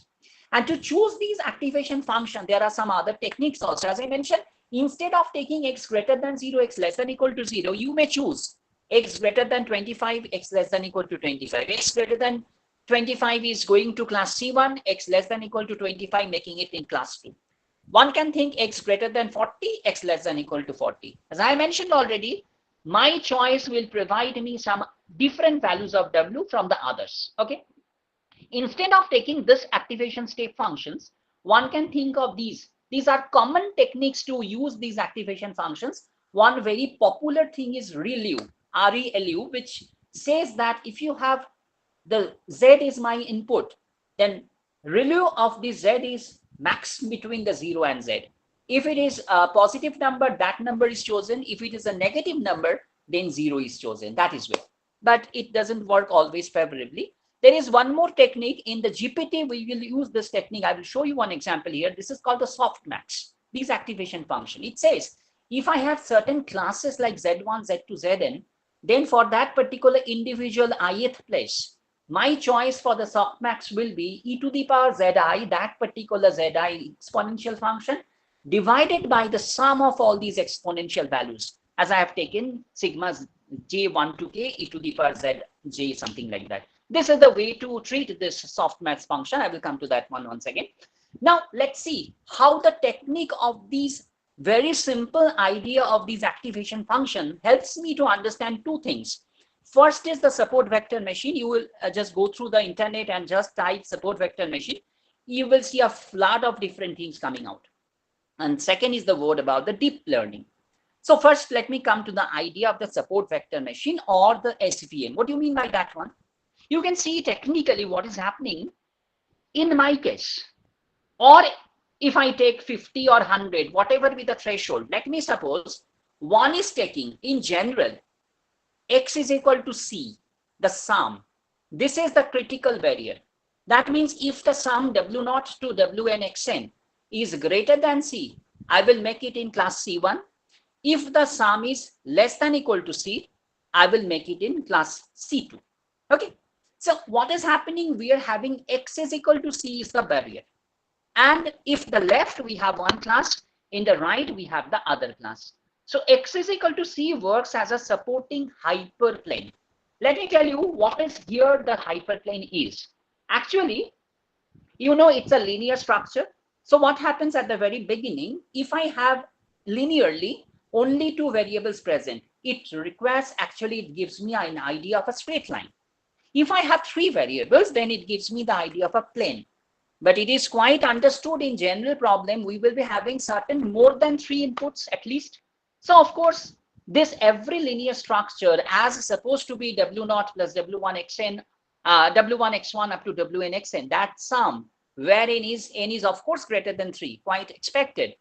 And to choose these activation function, there are some other techniques also. As I mentioned, instead of taking x greater than 0, x less than equal to 0, you may choose x greater than 25, x less than equal to 25. X greater than 25 is going to class C1, x less than equal to 25, making it in class 2. One can think x greater than 40, x less than equal to 40. As I mentioned already, my choice will provide me some different values of w from the others. Okay. Instead of taking this activation step functions, one can think of these. These are common techniques to use these activation functions. One very popular thing is ReLU, R-E-L-U, which says that if you have the Z is my input, then ReLU of the Z is max between the 0 and Z. If it is a positive number, that number is chosen. If it is a negative number, then 0 is chosen. That is way. But it doesn't work always favorably. There is one more technique in the GPT. We will use this technique. I will show you one example here. This is called the softmax. This activation function. It says if I have certain classes like Z1, Z2, Zn, then for that particular individual ith place, my choice for the softmax will be e to the power zi, that particular zi exponential function, divided by the sum of all these exponential values. As I have taken sigma j1 to k e to the power z j, something like that. This is the way to treat this softmax function. I will come to that one once again. Now let's see how the technique of these very simple idea of these activation function helps me to understand two things. First is the support vector machine. You will just go through the internet and just type support vector machine. You will see a flood of different things coming out. And second is the word about the deep learning. So first, let me come to the idea of the support vector machine or the SVM. What do you mean by that one? You can see technically what is happening in my case. Or if I take 50 or 100, whatever be the threshold, let me suppose one is taking in general x is equal to c, the sum. This is the critical barrier. That means if the sum w0 to wnxn is greater than c, I will make it in class C1. If the sum is less than equal to c, I will make it in class C2. Okay. So what is happening? We are having x is equal to c is the barrier. And if the left we have one class, in the right we have the other class. So x is equal to c works as a supporting hyperplane. Let me tell you what is here the hyperplane is. Actually, you know it's a linear structure. So what happens at the very beginning, if I have linearly only two variables present, it requires, actually it gives me an idea of a straight line. If I have three variables, then it gives me the idea of a plane. But it is quite understood in general problem, we will be having certain more than three inputs at least. So of course, this every linear structure as supposed to be W0 plus W1xn, W1x1 up to Wnxn, that sum wherein is n is of course greater than 3, quite expected.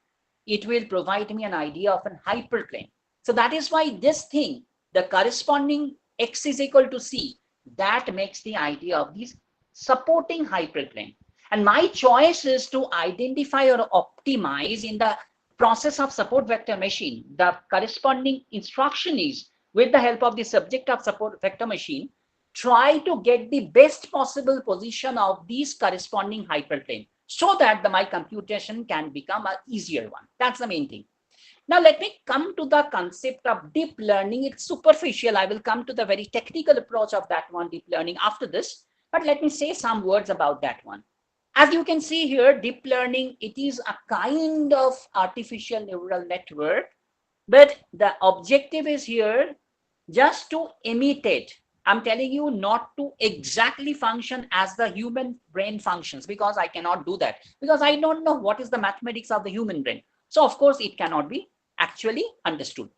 It will provide me an idea of an hyperplane. So that is why this thing, the corresponding x is equal to c, that makes the idea of these supporting hyperplane. And my choice is to identify or optimize in the process of support vector machine. The corresponding instruction is, with the help of the subject of support vector machine, try to get the best possible position of these corresponding hyperplane so that my computation can become an easier one. That's the main thing. Now let me come to the concept of deep learning. It's superficial. I will come to the very technical approach of that one, deep learning, after this. But let me say some words about that one. As you can see here, deep learning, it is a kind of artificial neural network, but the objective is here just to imitate. I'm telling you not to exactly function as the human brain functions, because I cannot do that, because I don't know what is the mathematics of the human brain. So of course it cannot be actually understood.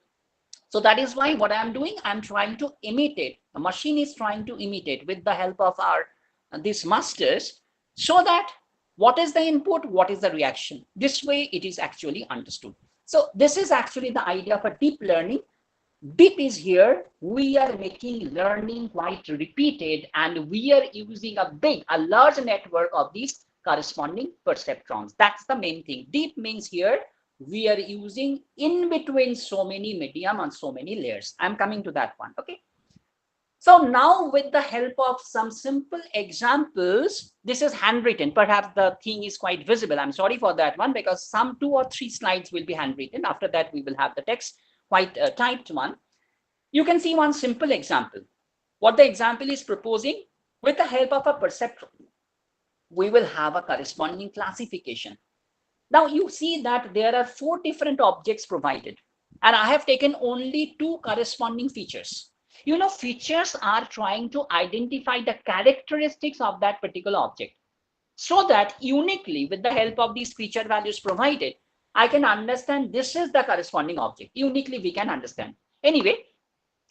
So that is why what I'm doing, I'm trying to imitate. The machine is trying to imitate with the help of our these masters, so that what is the input, what is the reaction. This way it is actually understood. So this is actually the idea of a deep learning. Deep is here, we are making learning quite repeated, and we are using a large network of these corresponding perceptrons. That's the main thing. Deep means here we are using in between so many medium and so many layers. I'm coming to that one. Okay. So now with the help of some simple examples, this is handwritten. Perhaps the thing is quite visible. I'm sorry for that one, because some 2 or 3 slides will be handwritten. After that, we will have the text, quite a typed one. You can see one simple example. What the example is proposing, with the help of a perceptron, we will have a corresponding classification. Now you see that there are 4 different objects provided, and I have taken only 2 corresponding features. You know, features are trying to identify the characteristics of that particular object, so that uniquely, with the help of these feature values provided, I can understand this is the corresponding object. Uniquely we can understand. Anyway,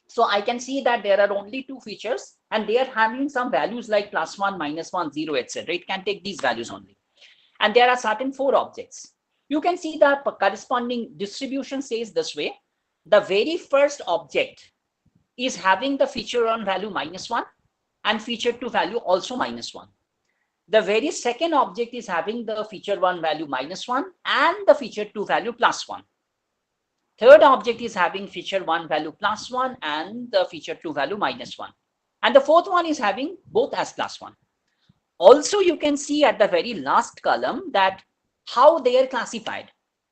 so I can see that there are only 2 features, and they are having some values like +1, -1, 0, etc. It can take these values only. And there are certain 4 objects. You can see the corresponding distribution says this way. The very first object is having the feature 1 value -1 and feature 2 value also -1. The very second object is having the feature 1 value -1 and the feature 2 value +1. Third object is having feature 1 value +1 and the feature 2 value -1. And the fourth one is having both as +1. Also, you can see at the very last column that how they are classified.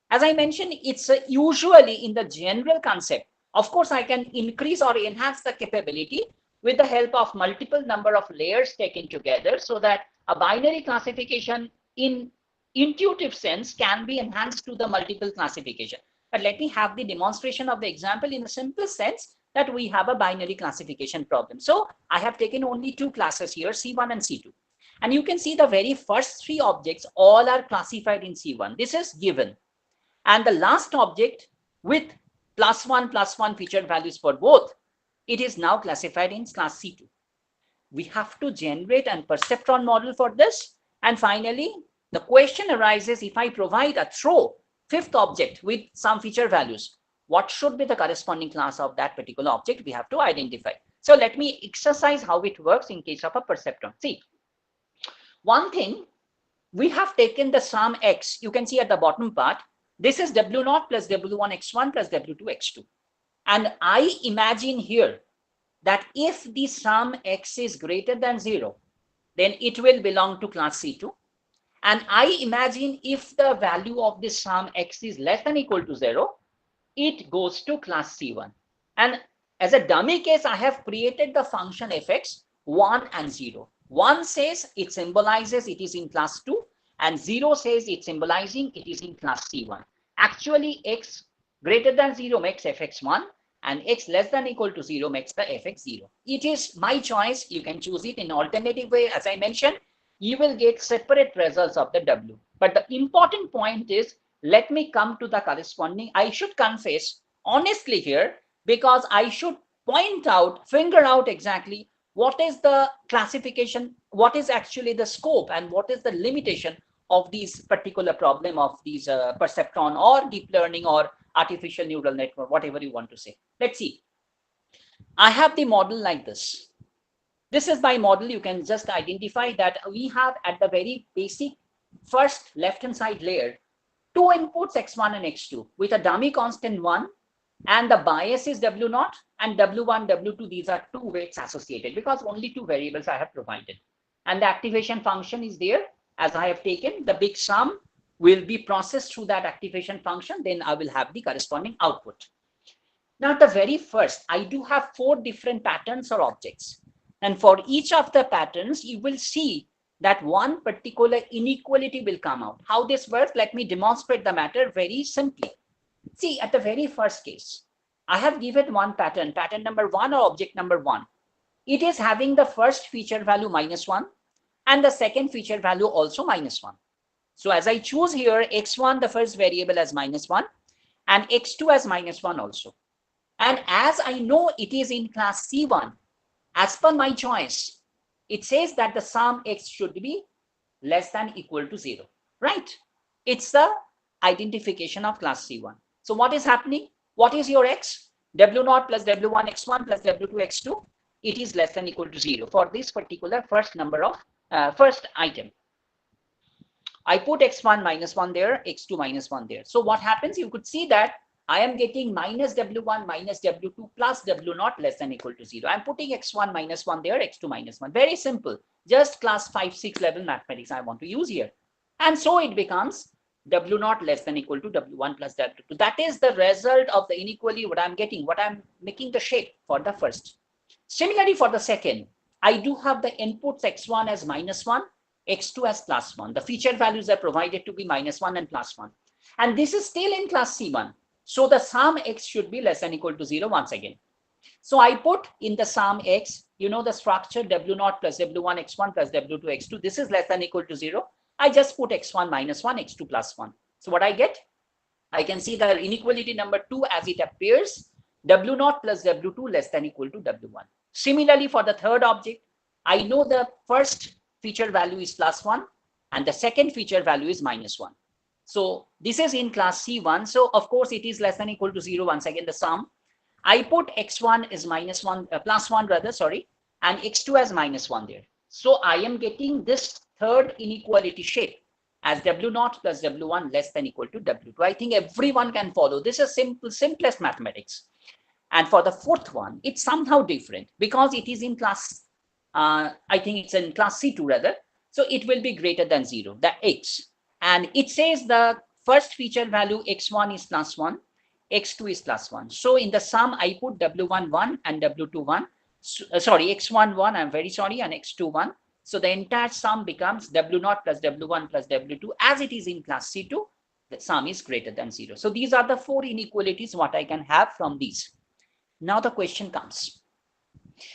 As I mentioned, it's usually in the general concept. Of course, I can increase or enhance the capability with the help of multiple number of layers taken together, so that a binary classification in intuitive sense can be enhanced to the multiple classification. But let me have the demonstration of the example in the simplest sense, that we have a binary classification problem. So I have taken only 2 classes here, C1 and C2. And you can see the very first 3 objects all are classified in C1. This is given. And the last object with +1 featured values for both, it is now classified in class C2. We have to generate a perceptron model for this. And finally, the question arises, if I provide a throw 5th object with some feature values, what should be the corresponding class of that particular object? We have to identify. So let me exercise how it works in case of a perceptron. See, one thing, we have taken the sum x. You can see at the bottom part, this is W0 plus W1x1 plus W2x2. And I imagine here that if the sum x is greater than 0, then it will belong to class C2. And I imagine if the value of this sum x is less than or equal to 0, it goes to class C1. And as a dummy case, I have created the function fx 1 and 0. 1 says it symbolizes it is in class 2, and 0 says it's symbolizing it is in class C1. Actually, x greater than 0 makes fx1, and x less than or equal to 0 makes the fx0. It is my choice. You can choose it in alternative way. As I mentioned, you will get separate results of the W. But the important point is, let me come to the corresponding. I should confess honestly here, because I should point out, finger out exactly what is the classification, what is actually the scope, and what is the limitation of these particular problem of these perceptron or deep learning or artificial neural network, whatever you want to say. Let's see. I have the model like this. This is my model. You can just identify that we have at the very basic first left-hand side layer 2 inputs x1 and x2 with a dummy constant 1, and the bias is W0 and W1, W2. These are 2 weights associated because only 2 variables I have provided. And the activation function is there. As I have taken, the big sum will be processed through that activation function. Then I will have the corresponding output. Now, at the very first, I do have 4 different patterns or objects. And for each of the patterns, you will see that one particular inequality will come out. How this works, let me demonstrate the matter very simply. See, at the very first case, I have given one pattern, pattern number 1 or object number 1. It is having the first feature value -1 and the second feature value also -1. So as I choose here, x1, the first variable as -1 and x2 as -1 also. And as I know it is in class C1, as per my choice, it says that the sum x should be less than or equal to 0, right? It's the identification of class C1. So what is happening? What is your x? W0 plus W1 x1 plus W2 x2. It is less than or equal to 0 for this particular first number of first item. I put x1 -1 there, x2 -1 there. So what happens? You could see that I am getting minus W1 minus W2 plus W0 less than or equal to 0. I'm putting x1 -1 there, x2 -1. Very simple. Just class 5, 6 level mathematics I want to use here. And so it becomes W0 less than or equal to W1 plus W2. That is the result of the inequality, what I'm getting, what I'm making the shape for the first. Similarly, for the second, I do have the inputs x1 as -1 x2 as plus 1. The feature values are provided to be -1 and +1. And this is still in class C1. So the sum x should be less than or equal to 0 once again. So I put in the sum x, you know the structure W0 plus W1 x1 plus W2 x2. This is less than or equal to 0. I just put x1 minus 1, x2 plus 1. So what I get? I can see the inequality number 2 as it appears, W0 plus W2 less than or equal to W1. Similarly, for the third object, I know the first feature value is +1 and the second feature value is -1. So this is in class C1. So of course it is less than or equal to 0 once again, the sum. I put x1 is -1, +1 rather, sorry, and x2 as -1 there. So I am getting this third inequality shape as W0 plus W1 less than or equal to W2. I think everyone can follow. This is simplest mathematics. And for the fourth one, it's somehow different because it is in class, I think it's in class C2 rather. So it will be greater than 0, the x. And it says the first feature value x1 is +1, x2 is +1. So in the sum, I put W1 1 and W2 1. Sorry, x1 1, I'm very sorry, and x2 1. So the entire sum becomes W0 plus W1 plus W2. As it is in class C2, the sum is greater than 0. So these are the 4 inequalities what I can have from these. Now the question comes.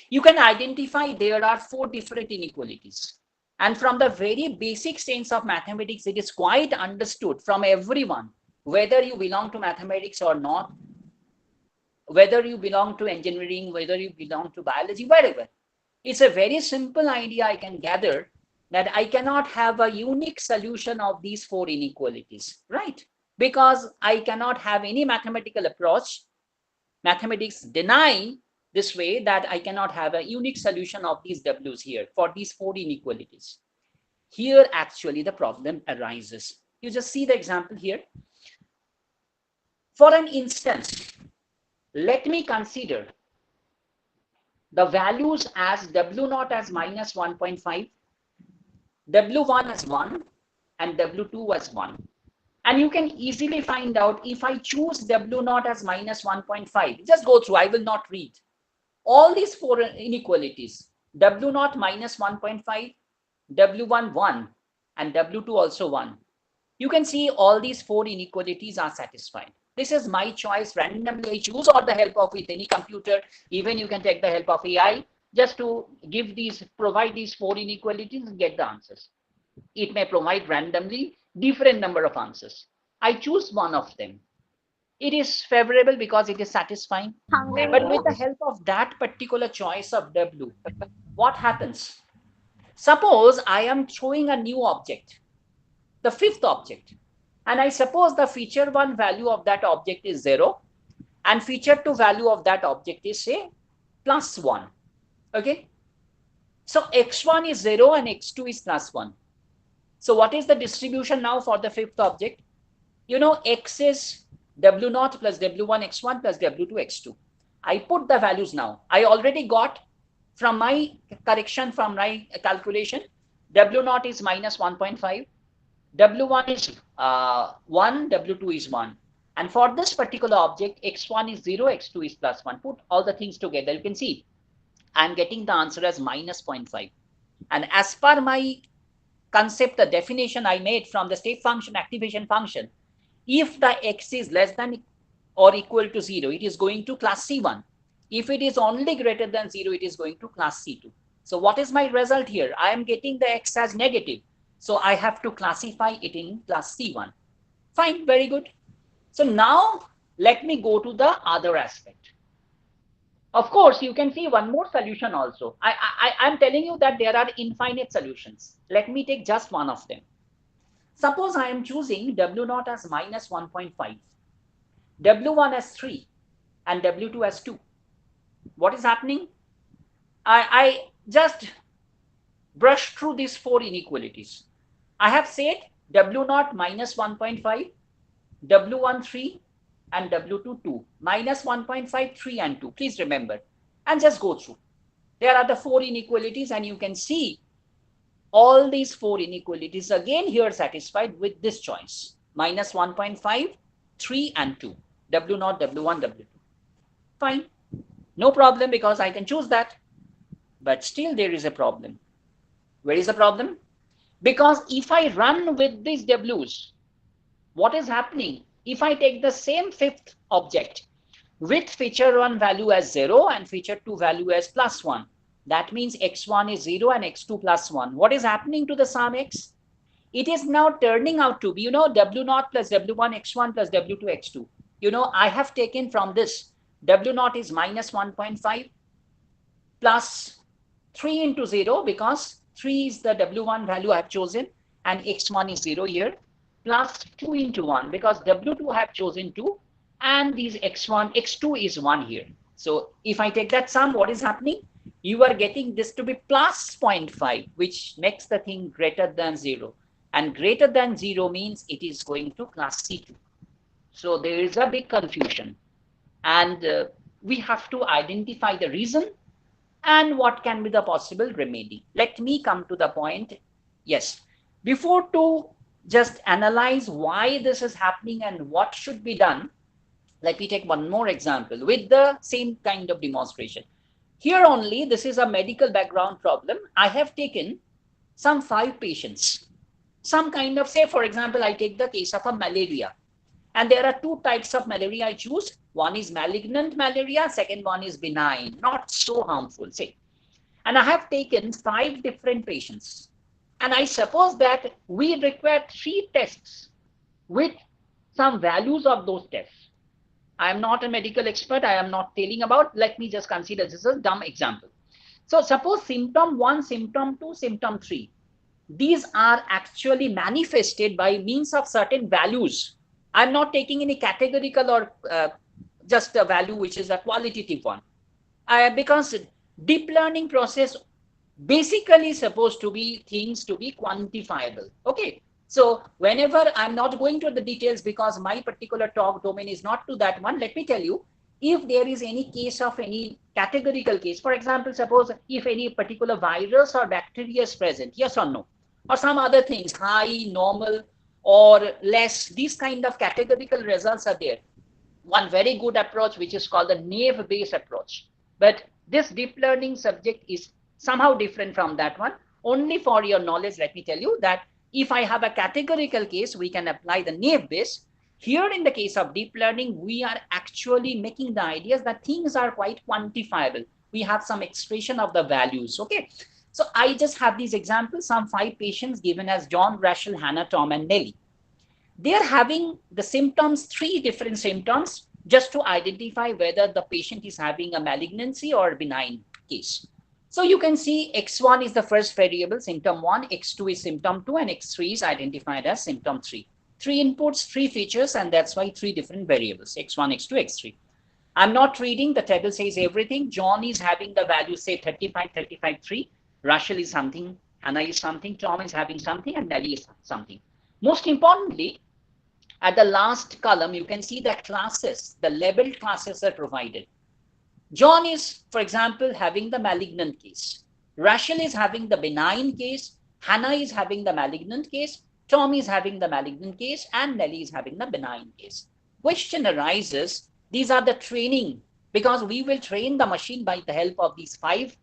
You can identify there are 4 different inequalities. And from the very basic sense of mathematics, it is quite understood from everyone, whether you belong to mathematics or not, whether you belong to engineering, whether you belong to biology, wherever. It's a very simple idea I can gather that I cannot have a unique solution of these 4 inequalities, right? Because I cannot have any mathematical approach. Mathematics deny this way that I cannot have a unique solution of these W's here for these 4 inequalities. Here actually the problem arises. You just see the example here. For an instance, let me consider the values as W0 as -1.5, W1 as 1, and W2 as 1. And you can easily find out if I choose W0 as -1.5, just go through, I will not read. All these 4 inequalities, W0 -1.5, W1 1, and W2 also 1. You can see all these 4 inequalities are satisfied. This is my choice, randomly I choose, or the help of with any computer. Even you can take the help of AI just to give these, provide these 4 inequalities and get the answers. It may provide randomly different number of answers. I choose one of them. It is favorable because it is satisfying. But with the help of that particular choice of W, what happens? Suppose I am throwing a new object, the 5th object, and I suppose the feature 1 value of that object is 0 and feature 2 value of that object is say +1. Okay, so x1 is 0 and x2 is +1. So what is the distribution now for the 5th object? You know, x is W0 plus W1 x1 plus W2 x2. I put the values now. I already got from my correction, from my calculation, W0 is -1.5, W1 is 1, W2 is 1. And for this particular object, x1 is 0, x2 is +1. Put all the things together, you can see I'm getting the answer as -0.5. And as per my concept, the definition I made from the state function, activation function, if the x is less than or equal to 0, it is going to class C1. If it is only greater than 0, it is going to class C2. So what is my result here? I am getting the x as negative. So I have to classify it in class C1. Fine, very good. So now let me go to the other aspect. Of course, you can see one more solution also. I'm telling you that there are infinite solutions. Let me take just one of them. Suppose I am choosing W0 as -1.5, W1 as 3, and W2 as 2. What is happening? I just brush through these 4 inequalities. I have said W0 -1.5, W1 3, and W2 2. -1.5, 3, and 2. Please remember. And just go through. There are the 4 inequalities, and you can see all these 4 inequalities again here satisfied with this choice. -1.5, 3, and 2. W0, W1, W2. Fine. No problem because I can choose that. But still there is a problem. Where is the problem? Because if I run with these W's, what is happening? If I take the same fifth object with feature 1 value as 0 and feature 2 value as +1, that means x1 is 0 and x2 +1. What is happening to the sum x? It is now turning out to be, w0 plus w1 x1 plus w2 x2. I have taken from this, w0 is minus 1.5 plus 3 into 0, because 3 is the w1 value I have chosen and x1 is 0 here, plus 2 into 1 because w2 I have chosen 2 and these x1, x2 is 1 here. So if I take that sum, what is happening? You are getting this to be plus 0.5, which makes the thing greater than 0. And greater than 0 means it is going to class C2. So there is a big confusion. And we have to identify the reason and what can be the possible remedy. Let me come to the point. Yes, before to just analyze why this is happening and what should be done, let me take one more example with the same kind of demonstration. Here only, this is a medical background problem. I have taken some 5 patients, some kind of, say for example, I take the case of a malaria. And there are 2 types of malaria I choose. One is malignant malaria, second one is benign, not so harmful, say. And I have taken 5 different patients. And I suppose that we require 3 tests with some values of those tests. I am not a medical expert. I am not telling about. Let me just consider this as a dumb example. So suppose symptom 1, symptom 2, symptom 3. These are actually manifested by means of certain values. I'm not taking any categorical or just a value which is a qualitative one. Because deep learning process basically supposed to be things to be quantifiable. Okay. So whenever I'm not going to the details because my particular talk domain is not to that one, let me tell you, if there is any case of any categorical case, for example, suppose if any particular virus or bacteria is present, yes or no, or some other things, high, normal, or less, these kind of categorical results are there. One very good approach, which is called the naive-based approach. But this deep learning subject is somehow different from that one. Only for your knowledge, let me tell you that if I have a categorical case, we can apply the naive-based. Here in the case of deep learning, we are actually making the ideas that things are quite quantifiable. We have some expression of the values, okay? So I just have these examples, some 5 patients given as John, Rachel, Hannah, Tom, and Nellie. They are having the symptoms, 3 different symptoms, just to identify whether the patient is having a malignancy or benign case. So you can see x1 is the first variable, symptom 1, x2 is symptom 2, and x3 is identified as symptom 3. 3 inputs, 3 features, and that's why 3 different variables, x1, x2, x3. I'm not reading, the table says everything. John is having the value, say 35, 35, 3. Rachel is something, Hannah is something, Tom is having something, and Nelly is something. Most importantly, at the last column, you can see that classes, the labeled classes are provided. John is, for example, having the malignant case. Rachel is having the benign case. Hannah is having the malignant case. Tom is having the malignant case. And Nelly is having the benign case. Question arises, these are the training, because we will train the machine by the help of these 5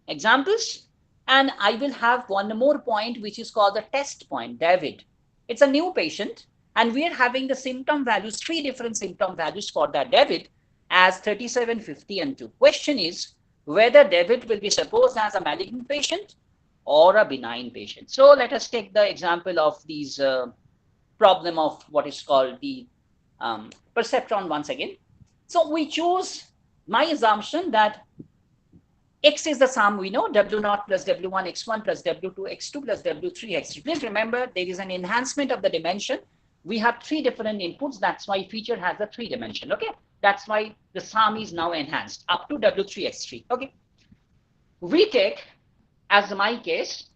examples. And I will have one more point, which is called the test point, David. It's a new patient. And we are having the symptom values, 3 different symptom values for that David as 37, 50, and 2. Question is whether David will be supposed as a malignant patient or a benign patient. So let us take the example of these problem of what is called the perceptron once again. So we choose my assumption that X is the sum we know, W0 plus W1 X1 plus W2 X2 plus W3 X3. Please remember there is an enhancement of the dimension. We have 3 different inputs. That's why feature has a 3 dimension. Okay. That's why the sum is now enhanced up to W3 X3. Okay. We take as my case,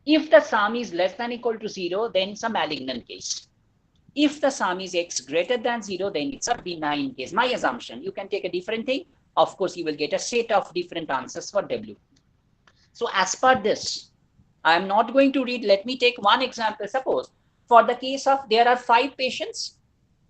if the sum is less than equal to 0, then it's a malignant case. If the sum is X greater than 0, then it's a benign case. My assumption. You can take a different thing. Of course, you will get a set of different answers for W. So as per this, I am not going to read. Let me take one example. Suppose for the case of there are 5 patients,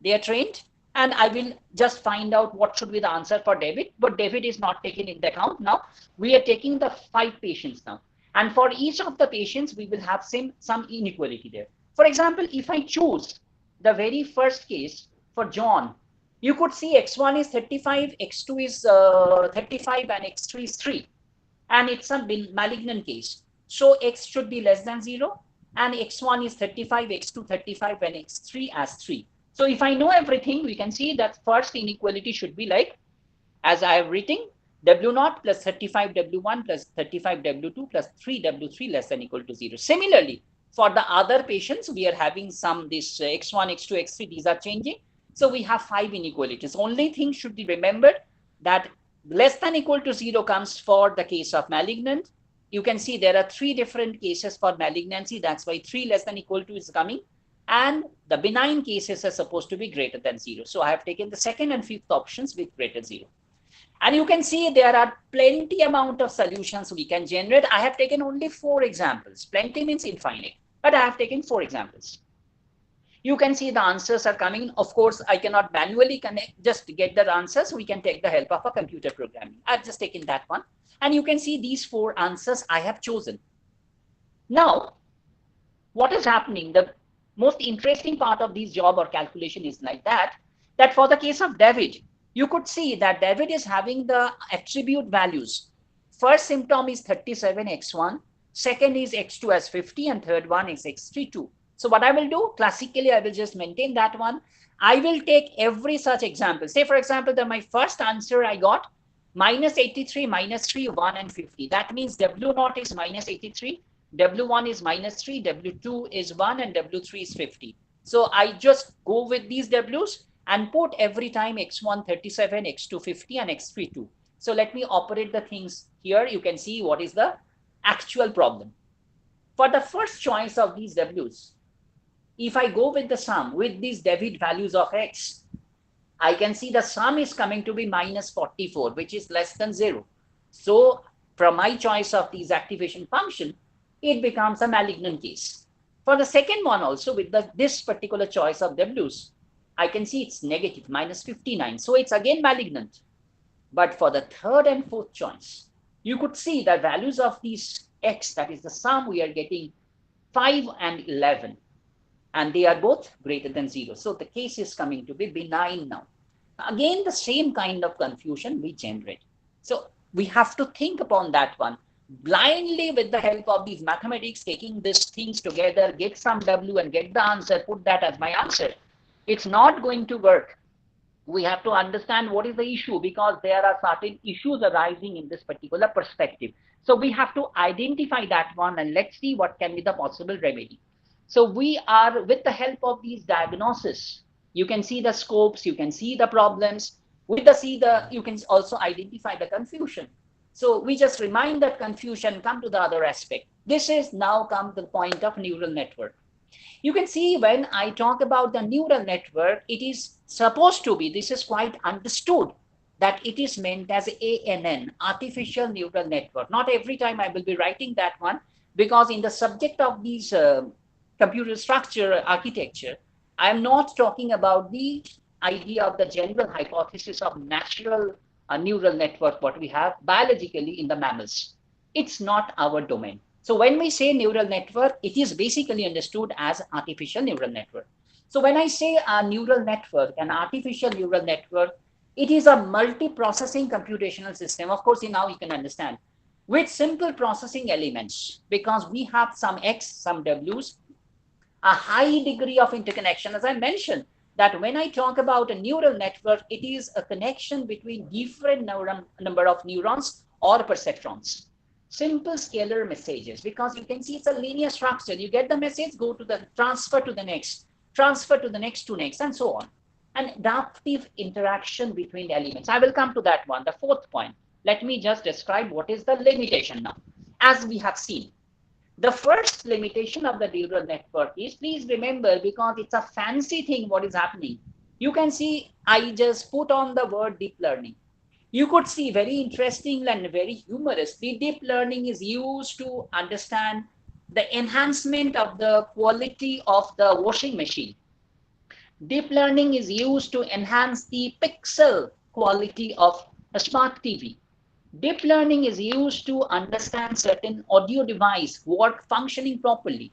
they are trained, and I will just find out what should be the answer for David. But David is not taken into account now. We are taking the 5 patients now. And for each of the patients, we will have some inequality there. For example, if I choose the very first case for John, you could see x1 is 35, x2 is 35, and x3 is 3. And it's a malignant case. So x should be less than 0, and x1 is 35, x2 35, and x3 as 3. So if I know everything, we can see that first inequality should be like, as I have written, W0 plus 35 W1 plus 35 W2 plus 3 W3 less than equal to 0. Similarly, for the other patients, we are having some this x1, x2, x3, these are changing. So we have 5 inequalities. Only thing should be remembered that less than equal to 0 comes for the case of malignant. You can see there are 3 different cases for malignancy. That's why 3 less than equal to is coming. And the benign cases are supposed to be greater than 0. So I have taken the second and fifth options with greater 0. And you can see there are plenty amount of solutions we can generate. I have taken only 4 examples. Plenty means infinite, but I have taken 4 examples. You can see the answers are coming. Of course, I cannot manually connect, just get the answers. We can take the help of a computer programming. I've just taken that one. And you can see these 4 answers I have chosen. Now, what is happening? The most interesting part of this job or calculation is like that for the case of David, you could see that David is having the attribute values. First symptom is 37x1, second is x2 as 50, and third one is x3 2. So what I will do, classically, I will just maintain that one. I will take every such example. Say, for example, that my first answer I got minus 83, minus 3, 1, and 50. That means W0 is minus 83, W1 is minus 3, W2 is 1, and W3 is 50. So I just go with these Ws and put every time x1 37, x2 50, and x3 2. So let me operate the things here. You can see what is the actual problem. For the first choice of these Ws, if I go with the sum with these David values of x, I can see the sum is coming to be minus 44, which is less than 0. So from my choice of these activation function, it becomes a malignant case. For the second one also, with this particular choice of Ws, I can see it's negative, minus 59. So it's again malignant. But for the third and fourth choice, you could see the values of these x, that is the sum, we are getting 5 and 11. And they are both greater than 0. So the case is coming to be benign now. Again, the same kind of confusion we generate. So we have to think upon that one. Blindly, with the help of these mathematics, taking these things together, get some W and get the answer, put that as my answer. It's not going to work. We have to understand what is the issue, because there are certain issues arising in this particular perspective. So we have to identify that one, and let's see what can be the possible remedy. So we are, with the help of these diagnoses, you can see the scopes, you can see the problems. With the you can also identify the confusion. So we just remind that confusion, come to the other aspect. This is now come to the point of neural network. You can see when I talk about the neural network, it is supposed to be, this is quite understood, that it is meant as ANN, artificial neural network. Not every time I will be writing that one, because in the subject of these computer structure architecture, I am not talking about the idea of the general hypothesis of natural neural network, what we have biologically in the mammals. It's not our domain. So when we say neural network, it is basically understood as artificial neural network. So when I say a neural network, an artificial neural network, it is a multi-processing computational system. Of course, now you can understand, with simple processing elements, because we have some X, some Ws, a high degree of interconnection. As I mentioned, that when I talk about a neural network, it is a connection between different number of neurons or perceptrons. Simple scalar messages, because you can see it's a linear structure. You get the message, go to the transfer to the next, transfer to the next to next, and so on. An adaptive interaction between elements. I will come to that one, the fourth point. Let me just describe what is the limitation now. As we have seen, the first limitation of the neural network is, please remember, because it's a fancy thing what is happening. You can see I just put on the word deep learning. You could see very interesting and very humorous. The deep learning is used to understand the enhancement of the quality of the washing machine. Deep learning is used to enhance the pixel quality of a smart TV. Deep learning is used to understand certain audio device work functioning properly.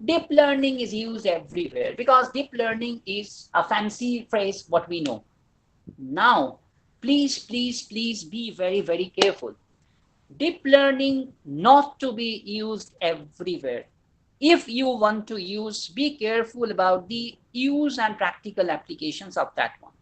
Deep learning is used everywhere because deep learning is a fancy phrase, what we know. Now, please be very, very careful. Deep learning not to be used everywhere. If you want to use, be careful about the use and practical applications of that one.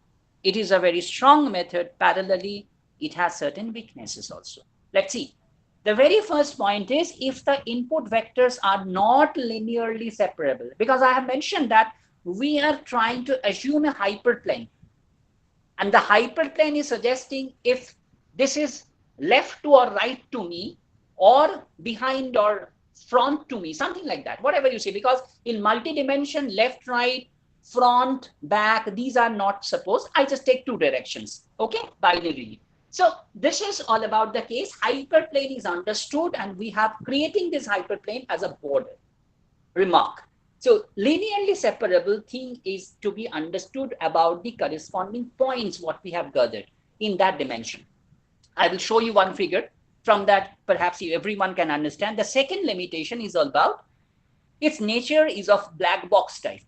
It is a very strong method. Parallelly, it has certain weaknesses also. Let's see. The very first point is if the input vectors are not linearly separable, because I have mentioned that we are trying to assume a hyperplane, and the hyperplane is suggesting if this is left to or right to me, or behind or front to me, something like that, whatever you say, because in multi-dimension, left, right, front, back, these are not supposed. I just take two directions, okay, binarily. So this is all about the case. Hyperplane is understood, and we have creating this hyperplane as a border. Remark. So linearly separable thing is to be understood about the corresponding points what we have gathered in that dimension. I will show you one figure. From that, perhaps everyone can understand. The second limitation is all about its nature is of black box type.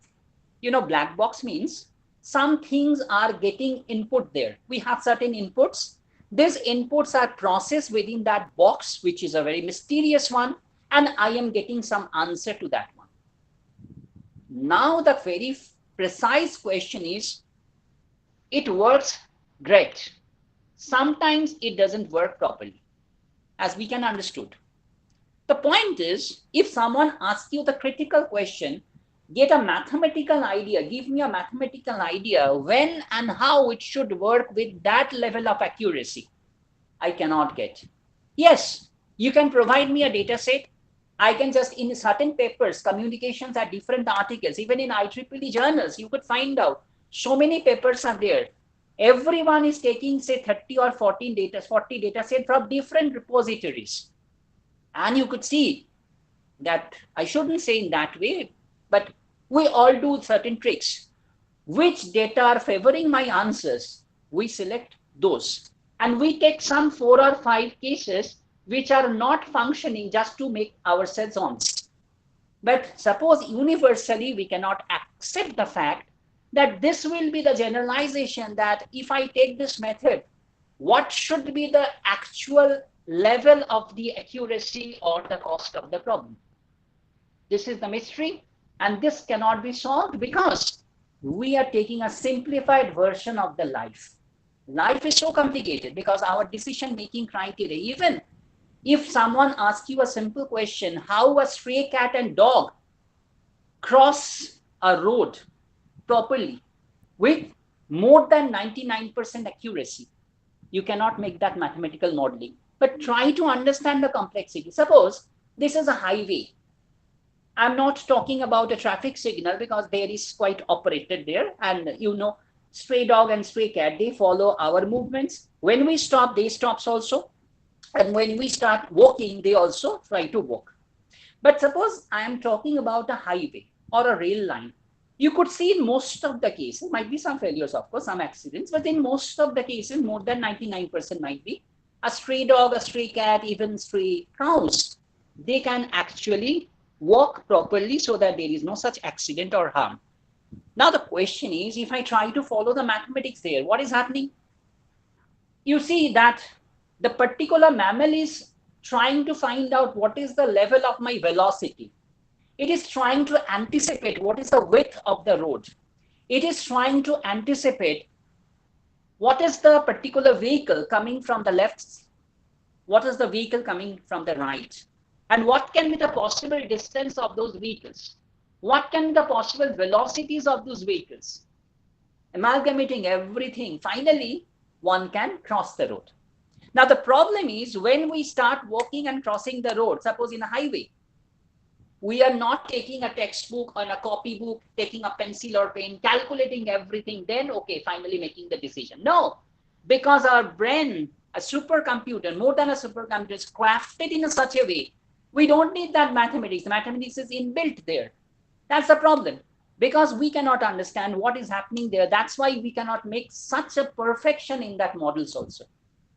You know, black box means some things are getting input there. We have certain inputs. These inputs are processed within that box, which is a very mysterious one, and I am getting some answer to that one. Now the very precise question is, it works great. Sometimes it doesn't work properly, as we can understood. The point is, if someone asks you the critical question, get a mathematical idea, give me a mathematical idea when and how it should work with that level of accuracy, I cannot get. Yes, you can provide me a data set. I can just, in certain papers, communications are different articles, even in IEEE journals, you could find out so many papers are there. Everyone is taking, say, 30 or 40 data set from different repositories. And you could see that, I shouldn't say in that way, but we all do certain tricks. Which data are favoring my answers, we select those. And we take some 4 or 5 cases which are not functioning just to make ourselves honest. But suppose universally we cannot accept the fact that this will be the generalization, that if I take this method, what should be the actual level of the accuracy or the cost of the problem. This is the mystery, and this cannot be solved because we are taking a simplified version of the life. Life is so complicated because our decision making criteria, even if someone asks you a simple question, how a stray cat and dog cross a road properly with more than 99% accuracy, you cannot make that mathematical modeling. But try to understand the complexity. Suppose this is a highway. I'm not talking about a traffic signal because there is quite operated there, and you know, stray dog and stray cat, they follow our movements. When we stop, they stops also, and when we start walking, they also try to walk. But suppose I am talking about a highway or a rail line. You could see in most of the cases, might be some failures, of course, some accidents, but in most of the cases, more than 99% might be a stray dog, a stray cat, even stray cows. They can actually walk properly so that there is no such accident or harm. Now the question is, if I try to follow the mathematics there, what is happening? You see that the particular mammal is trying to find out what is the level of my velocity. It is trying to anticipate what is the width of the road. It is trying to anticipate what is the particular vehicle coming from the left, what is the vehicle coming from the right, and what can be the possible distance of those vehicles, what can be the possible velocities of those vehicles. Amalgamating everything, finally one can cross the road. Now the problem is, when we start walking and crossing the road, suppose in a highway, we are not taking a textbook or a copybook, taking a pencil or pen, calculating everything, then okay, finally making the decision. No, because our brain, a supercomputer, more than a supercomputer, is crafted in such a way, we don't need that mathematics. The mathematics is inbuilt there. That's the problem, because we cannot understand what is happening there. That's why we cannot make such a perfection in that models also.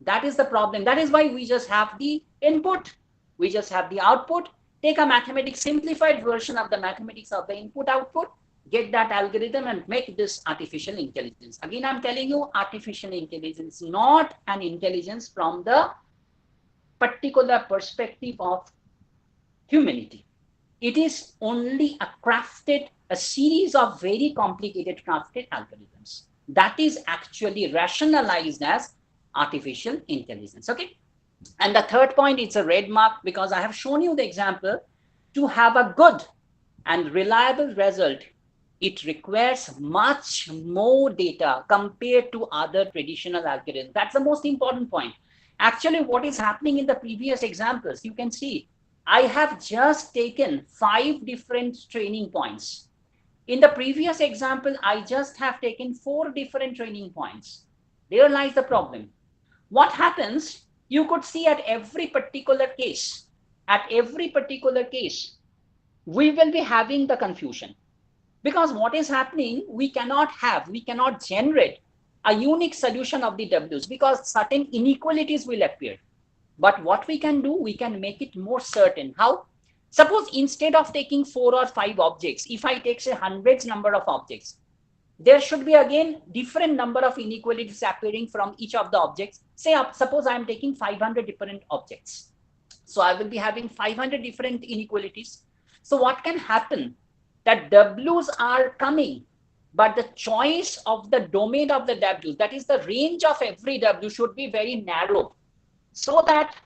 That is the problem. That is why we just have the input, we just have the output. Take a mathematics simplified version of the mathematics of the input output, get that algorithm and make this artificial intelligence. Again, I'm telling you, artificial intelligence, not an intelligence from the particular perspective of humanity. It is only a series of very complicated crafted algorithms. That is actually rationalized as artificial intelligence. Okay. And the third point, it's a red mark because I have shown you the example. To have a good and reliable result, it requires much more data compared to other traditional algorithms. That's the most important point. Actually, what is happening in the previous examples, you can see, I have just taken 5 different training points. In the previous example, I just have taken 4 different training points. There lies the problem. What happens, you could see at every particular case, we will be having the confusion. Because what is happening, we cannot generate a unique solution of the W's because certain inequalities will appear. But what we can do, we can make it more certain. How? Suppose instead of taking 4 or 5 objects, if I take say hundreds number of objects, there should be again different number of inequalities appearing from each of the objects. Say, suppose I am taking 500 different objects. So I will be having 500 different inequalities. So what can happen? That W's are coming, but the choice of the domain of the W's, that is the range of every W, should be very narrow so that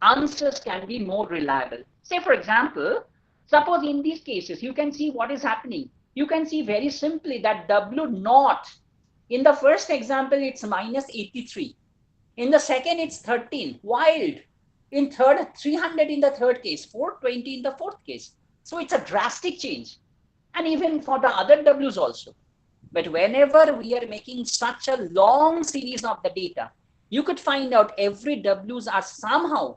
answers can be more reliable. Say, for example, suppose in these cases, you can see what is happening. You can see very simply that W naught, in the first example, it's minus 83. In the second, it's 13. Wild. In third, 300 in the third case, 420 in the fourth case. So it's a drastic change. And even for the other W's also. But whenever we are making such a long series of the data, you could find out every W's are somehow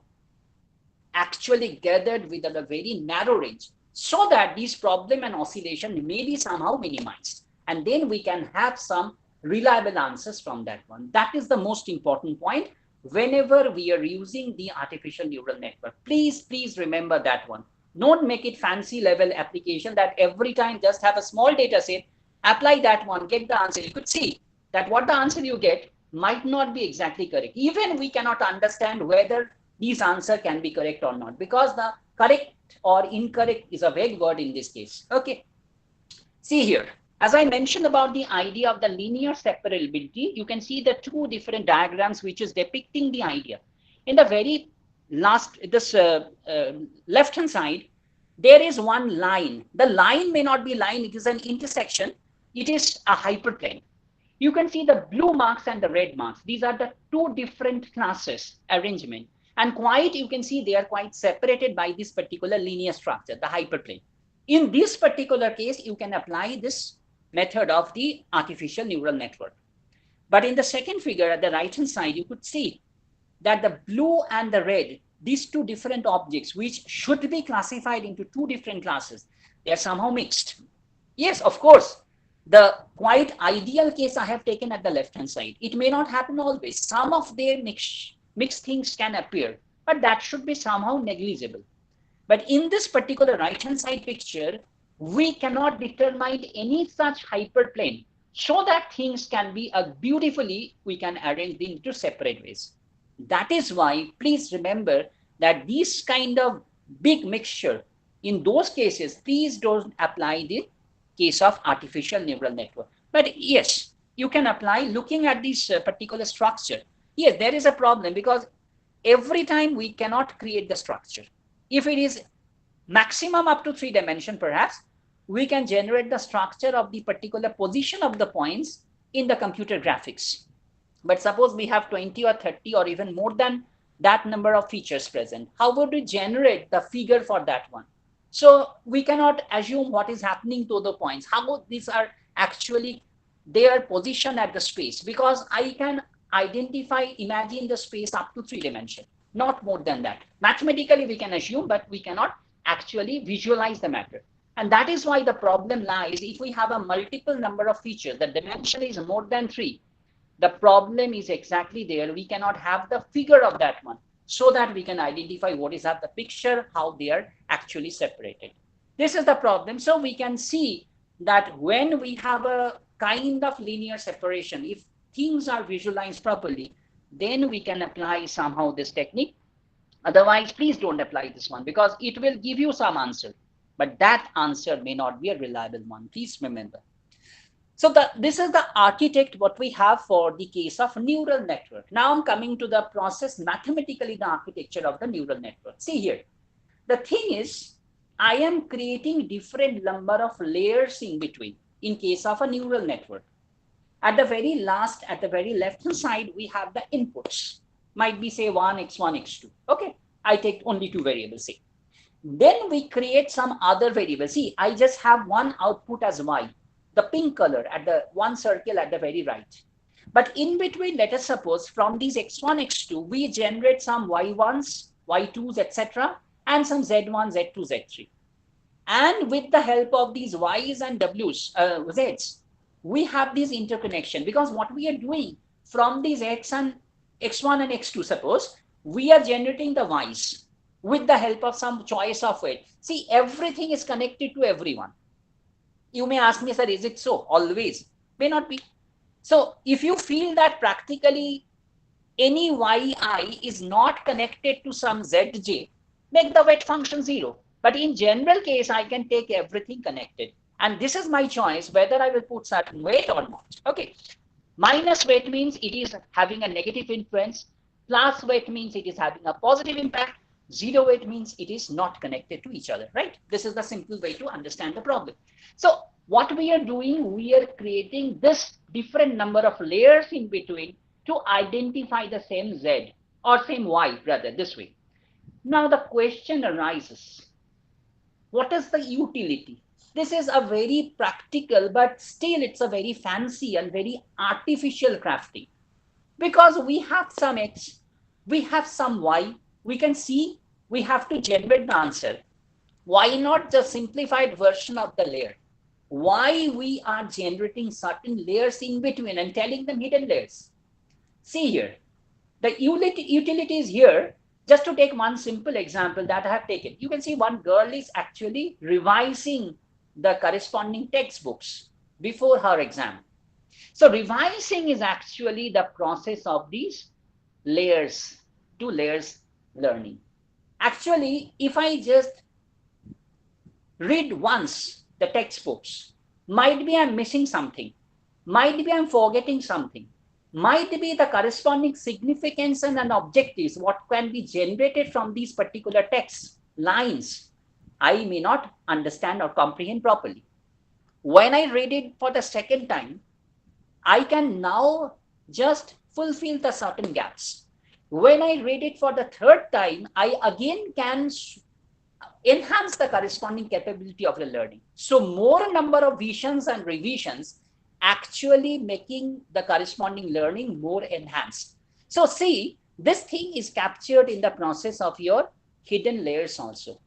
actually gathered within a very narrow range so that this problem and oscillation may be somehow minimized. And then we can have some reliable answers from that one. That is the most important point whenever we are using the artificial neural network. Please remember that one. Don't make it fancy level application that every time just have a small data set, apply that one, get the answer. You could see that what the answer you get might not be exactly correct. Even we cannot understand whether these answer can be correct or not because the correct or incorrect is a vague word in this case. Okay. See here, as I mentioned about the idea of the linear separability, you can see the 2 different diagrams which is depicting the idea. In the very last, this left hand side, there is one line. The line may not be line, it is an intersection. It is a hyperplane. You can see the blue marks and the red marks. These are the 2 different classes arrangement. And quite, you can see they are quite separated by this particular linear structure, the hyperplane. In this particular case, you can apply this method of the artificial neural network. But in the second figure at the right hand side, you could see that the blue and the red, these 2 different objects, which should be classified into 2 different classes, they are somehow mixed. Yes, of course, the quite ideal case I have taken at the left hand side. It may not happen always. Some of their mixed things can appear, but that should be somehow negligible. But in this particular right hand side picture, we cannot determine any such hyperplane so that things can be beautifully, we can arrange them into separate ways. That is why, please remember that this kind of big mixture, in those cases, please don't apply the case of artificial neural network. But yes, you can apply looking at this particular structure. Yes, there is a problem because every time we cannot create the structure. If it is maximum up to 3 dimension, perhaps, we can generate the structure of the particular position of the points in the computer graphics. But suppose we have 20 or 30 or even more than that number of features present. How would we generate the figure for that one? So we cannot assume what is happening to the points. How these are actually their position at the space, because I can imagine the space up to 3 dimensions, not more than that. Mathematically we can assume, but we cannot actually visualize the matter. And that is why the problem lies if we have a multiple number of features, the dimension is more than 3. The problem is exactly there. We cannot have the figure of that one so that we can identify what is at the picture, how they are actually separated. This is the problem. So we can see that when we have a kind of linear separation, if things are visualized properly, then we can apply somehow this technique. Otherwise, please don't apply this one because it will give you some answer, but that answer may not be a reliable one. Please remember. So this is the architect what we have for the case of neural network. Now I'm coming to the process mathematically, the architecture of the neural network. See here, the thing is, I am creating different number of layers in between in case of a neural network. At the very last, at the very left hand side, we have the inputs. Might be say 1, x1, x2. Okay, I take only two variables, say. Then we create some other variable. See, I just have one output as y, the pink color at the one circle at the very right. But in between, let us suppose from these x1, x2, we generate some y1s, y2s, etc., and some z1, z2, z3. And with the help of these y's and w's, z's, we have this interconnection, because what we are doing from these x1 and x2, suppose we are generating the y's with the help of some choice of it. See, everything is connected to everyone. You may ask me, sir, is it so? Always. May not be. So if you feel that practically any yi is not connected to some zj, make the weight function 0. But in general case, I can take everything connected. And this is my choice whether I will put certain weight or not. Okay. Minus weight means it is having a negative influence. Plus weight means it is having a positive impact. Zero weight means it is not connected to each other, right? This is the simple way to understand the problem. So what we are doing, we are creating this different number of layers in between to identify the same Z or same Y, rather, this way. Now the question arises, what is the utility? This is a very practical, but still it's a very fancy and very artificial crafting. Because we have some X, we have some Y, we can see we have to generate the answer. Why not the simplified version of the layer? Why we are generating certain layers in between and telling them hidden layers? See here, the utility is here. Just to take one simple example that I have taken, you can see one girl is actually revising the corresponding textbooks before her exam. So revising is actually the process of these layers, two layers learning. Actually, if I just read once the textbooks, might be I'm missing something, might be I'm forgetting something, might be the corresponding significance and objectives, what can be generated from these particular text lines, I may not understand or comprehend properly. When I read it for the second time, I can now just fulfill the certain gaps. When I read it for the third time, I again can enhance the corresponding capability of the learning. So more number of visions and revisions actually making the corresponding learning more enhanced. So see, this thing is captured in the process of your hidden layers also.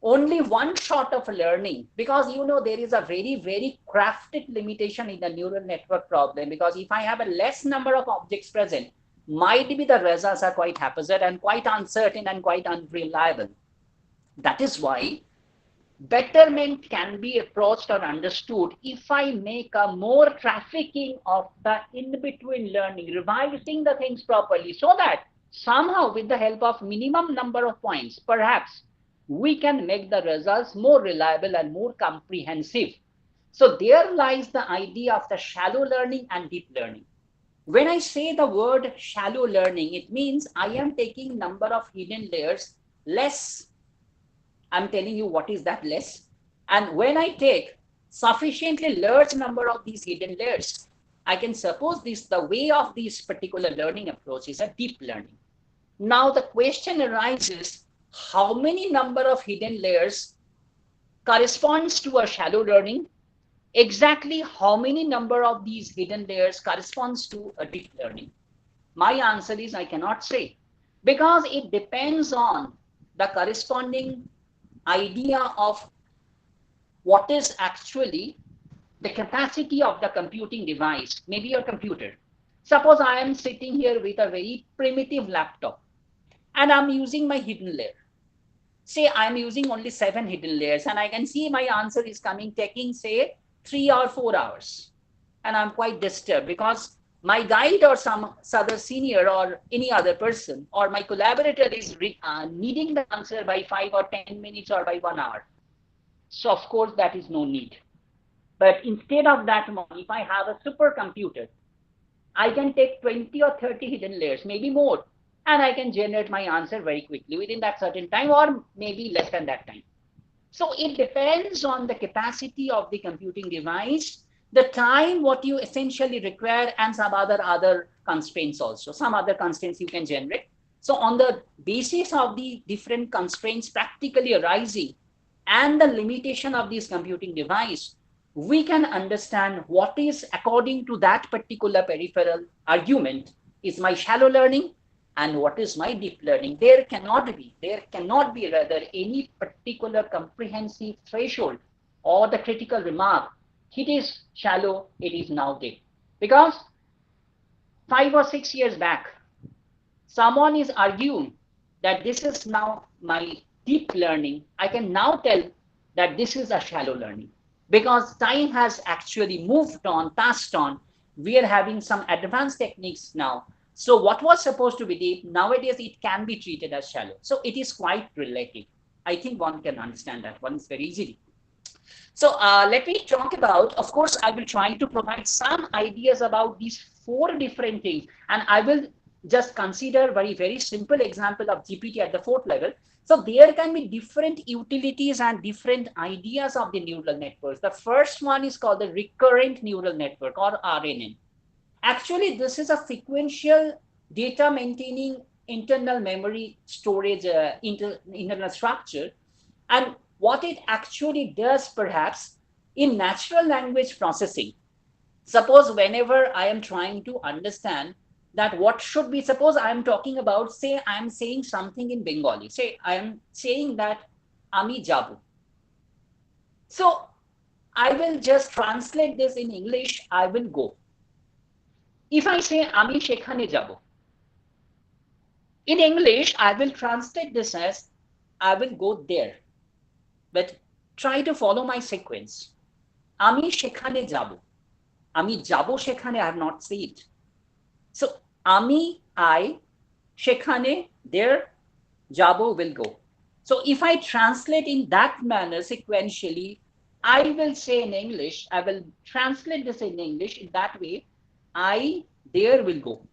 Only one shot of learning, because you know there is a very, very crafted limitation in the neural network problem, because if I have a less number of objects present, might be the results are quite haphazard and quite uncertain and quite unreliable. That is why betterment can be approached or understood if I make a more trafficking of the in-between learning, revising the things properly, so that somehow with the help of minimum number of points, perhaps we can make the results more reliable and more comprehensive. So there lies the idea of the shallow learning and deep learning. When I say the word shallow learning, it means I am taking number of hidden layers less. I'm telling you what is that less. And when I take sufficiently large number of these hidden layers, I can suppose this, the way of this particular learning approach is a deep learning. Now the question arises, how many number of hidden layers corresponds to a shallow learning? Exactly how many number of these hidden layers corresponds to a deep learning? My answer is I cannot say, because it depends on the corresponding idea of what is actually the capacity of the computing device, maybe your computer. Suppose I am sitting here with a very primitive laptop and I'm using my hidden layer. Say I'm using only 7 hidden layers and I can see my answer is coming taking say 3 or 4 hours. And I'm quite disturbed because my guide or some other senior or any other person or my collaborator is needing the answer by 5 or 10 minutes or by 1 hour. So of course that is no need. But instead of that one, if I have a supercomputer, I can take 20 or 30 hidden layers, maybe more, and I can generate my answer very quickly within that certain time or maybe less than that time. So it depends on the capacity of the computing device, the time what you essentially require, and some other constraints also. Some other constraints you can generate. So on the basis of the different constraints practically arising and the limitation of this computing device, we can understand what is according to that particular peripheral argument is my shallow learning and what is my deep learning. There cannot be rather any particular comprehensive threshold or the critical remark. It is shallow, it is now deep. Because 5 or 6 years back, someone is arguing that this is now my deep learning. I can now tell that this is a shallow learning because time has actually moved on, passed on. We are having some advanced techniques now. So what was supposed to be deep, nowadays it can be treated as shallow. So it is quite relative. I think one can understand that one is very easily. So let me talk about, of course, I will try to provide some ideas about these 4 different things. And I will just consider very simple example of GPT at the 4th level. So there can be different utilities and different ideas of the neural networks. The first one is called the recurrent neural network or RNN. Actually, this is a sequential data maintaining internal memory storage internal structure. And what it actually does perhaps in natural language processing, suppose whenever I am trying to understand that what should be, suppose I am talking about, say I am saying something in Bengali, say I am saying that Ami Jabu. So I will just translate this in English, I will go. If I say Ami Shekhane Jabo, in English I will translate this as I will go there. But try to follow my sequence. Ami shekhane jabo. Ami jabo shekhane, I have not said it. So Ami, I, shekhane, there, jabo will go. So if I translate in that manner sequentially, I will say in English, I will translate this in English in that way, I, there will go.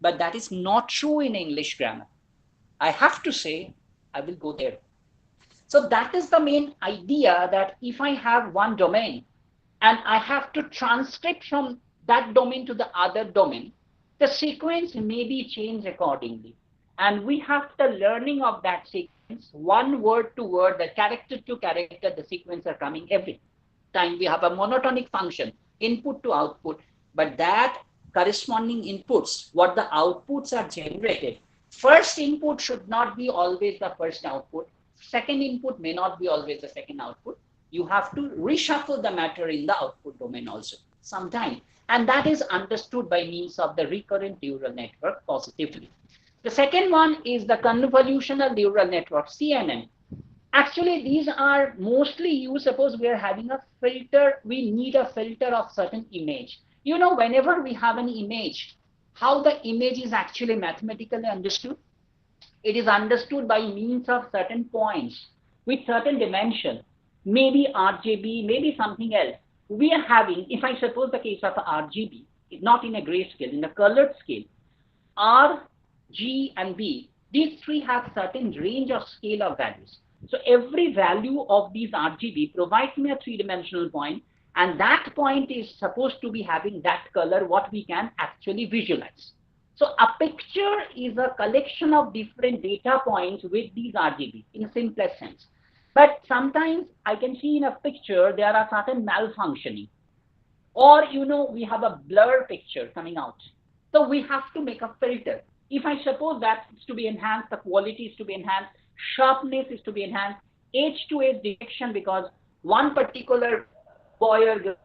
But that is not true in English grammar. I have to say, I will go there. So that is the main idea, that if I have one domain and I have to transcript from that domain to the other domain, the sequence may be changed accordingly. And we have the learning of that sequence, one word to word, the character to character, the sequence are coming every time. We have a monotonic function, input to output, but that corresponding inputs, what the outputs are generated, first input should not be always the first output. Second input may not be always the second output. You have to reshuffle the matter in the output domain also sometime. And that is understood by means of the recurrent neural network positively. The second one is the convolutional neural network, CNN. Actually, these are mostly used, suppose we are having a filter, we need a filter of certain image. You know, whenever we have an image, how the image is actually mathematically understood? It is understood by means of certain points with certain dimension, maybe RGB, maybe something else. We are having, if I suppose the case of RGB, not in a grayscale, in a colored scale, R, G, and B, these 3 have certain range of scale of values. So every value of these RGB provides me a 3-dimensional point, and that point is supposed to be having that color, what we can actually visualize. So a picture is a collection of different data points with these RGB in a simplest sense. But sometimes I can see in a picture there are certain malfunctioning. Or, you know, we have a blur picture coming out. So we have to make a filter. If I suppose that is to be enhanced, the quality is to be enhanced, sharpness is to be enhanced, edge to edge detection, because one particular boy or girl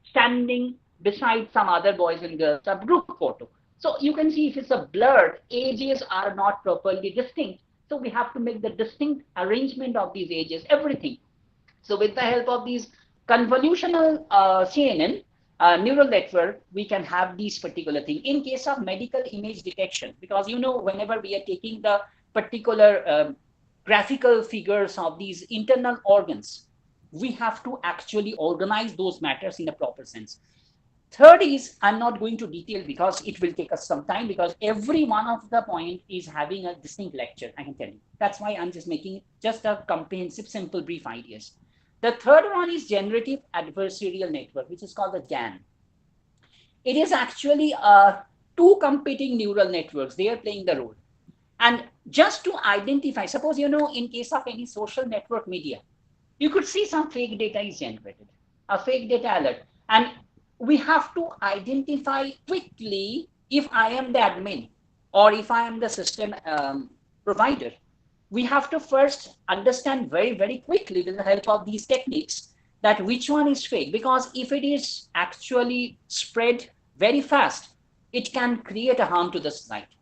standing beside some other boys and girls, a group photo. So you can see if it's a blurred, edges are not properly distinct. So we have to make the distinct arrangement of these edges, everything. So with the help of these convolutional CNN neural network, we can have these particular thing. In case of medical image detection, because whenever we are taking the particular graphical figures of these internal organs, we have to actually organize those matters in a proper sense. Third is, I'm not going to detail because it will take us some time, because every one of the point is having a distinct lecture, I can tell you. That's why I'm just making just a comprehensive, simple, brief ideas. The third one is generative adversarial network, which is called the GAN. It is actually two competing neural networks. They are playing the role. And just to identify, suppose, in case of any social network media, you could see some fake data is generated, a fake data alert. And we have to identify quickly if I am the admin or if I am the system provider. We have to first understand very, very quickly with the help of these techniques that which one is fake, because if it is actually spread very fast, it can create a harm to the society.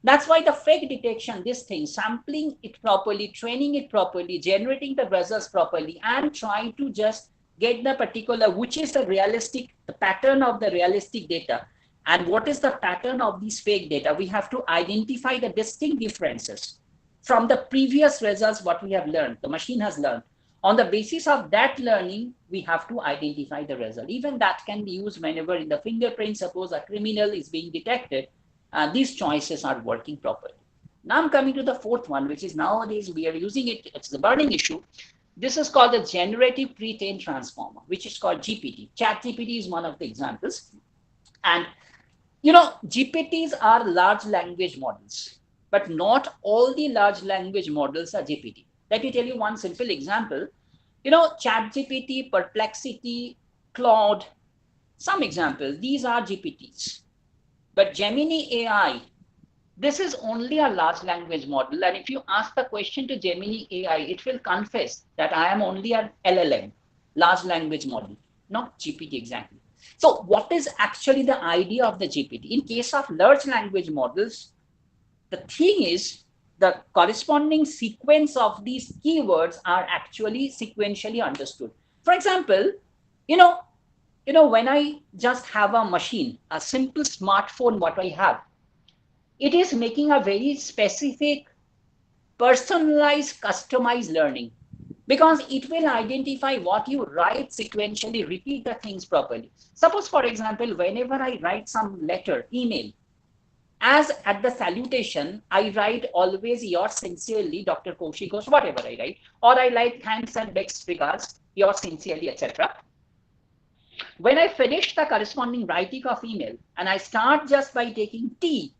That's why the fake detection, this thing, sampling it properly, training it properly, generating the results properly, and trying to just get the particular, which is the realistic, the pattern of the realistic data, and what is the pattern of these fake data. We have to identify the distinct differences from the previous results, what we have learned, the machine has learned. On the basis of that learning, we have to identify the result. Even that can be used whenever in the fingerprint, suppose a criminal is being detected, these choices are working properly. Now I'm coming to the fourth one, which is nowadays we are using it, it's the burning issue. This is called the generative pre-trained transformer, which is called GPT. ChatGPT is one of the examples. And GPTs are large language models, but not all the large language models are GPT. Let me tell you one simple example. ChatGPT, Perplexity, Claude, some examples, these are GPTs. But Gemini AI, this is only a large language model. And if you ask the question to Gemini AI, it will confess that I am only an LLM, large language model, not GPT exactly. So what is actually the idea of the GPT? In case of large language models, the thing is the corresponding sequence of these keywords are actually sequentially understood. For example, when I just have a machine, a simple smartphone, what I have, it is making a very specific, personalized, customized learning, because it will identify what you write sequentially, repeat the things properly. Suppose, for example, whenever I write some letter, email, as at the salutation, I write always yours sincerely, Dr. Kaushik Ghosh, whatever I write, or I like thanks and best regards, yours sincerely, etc. When I finish the corresponding writing of email and I start just by taking T,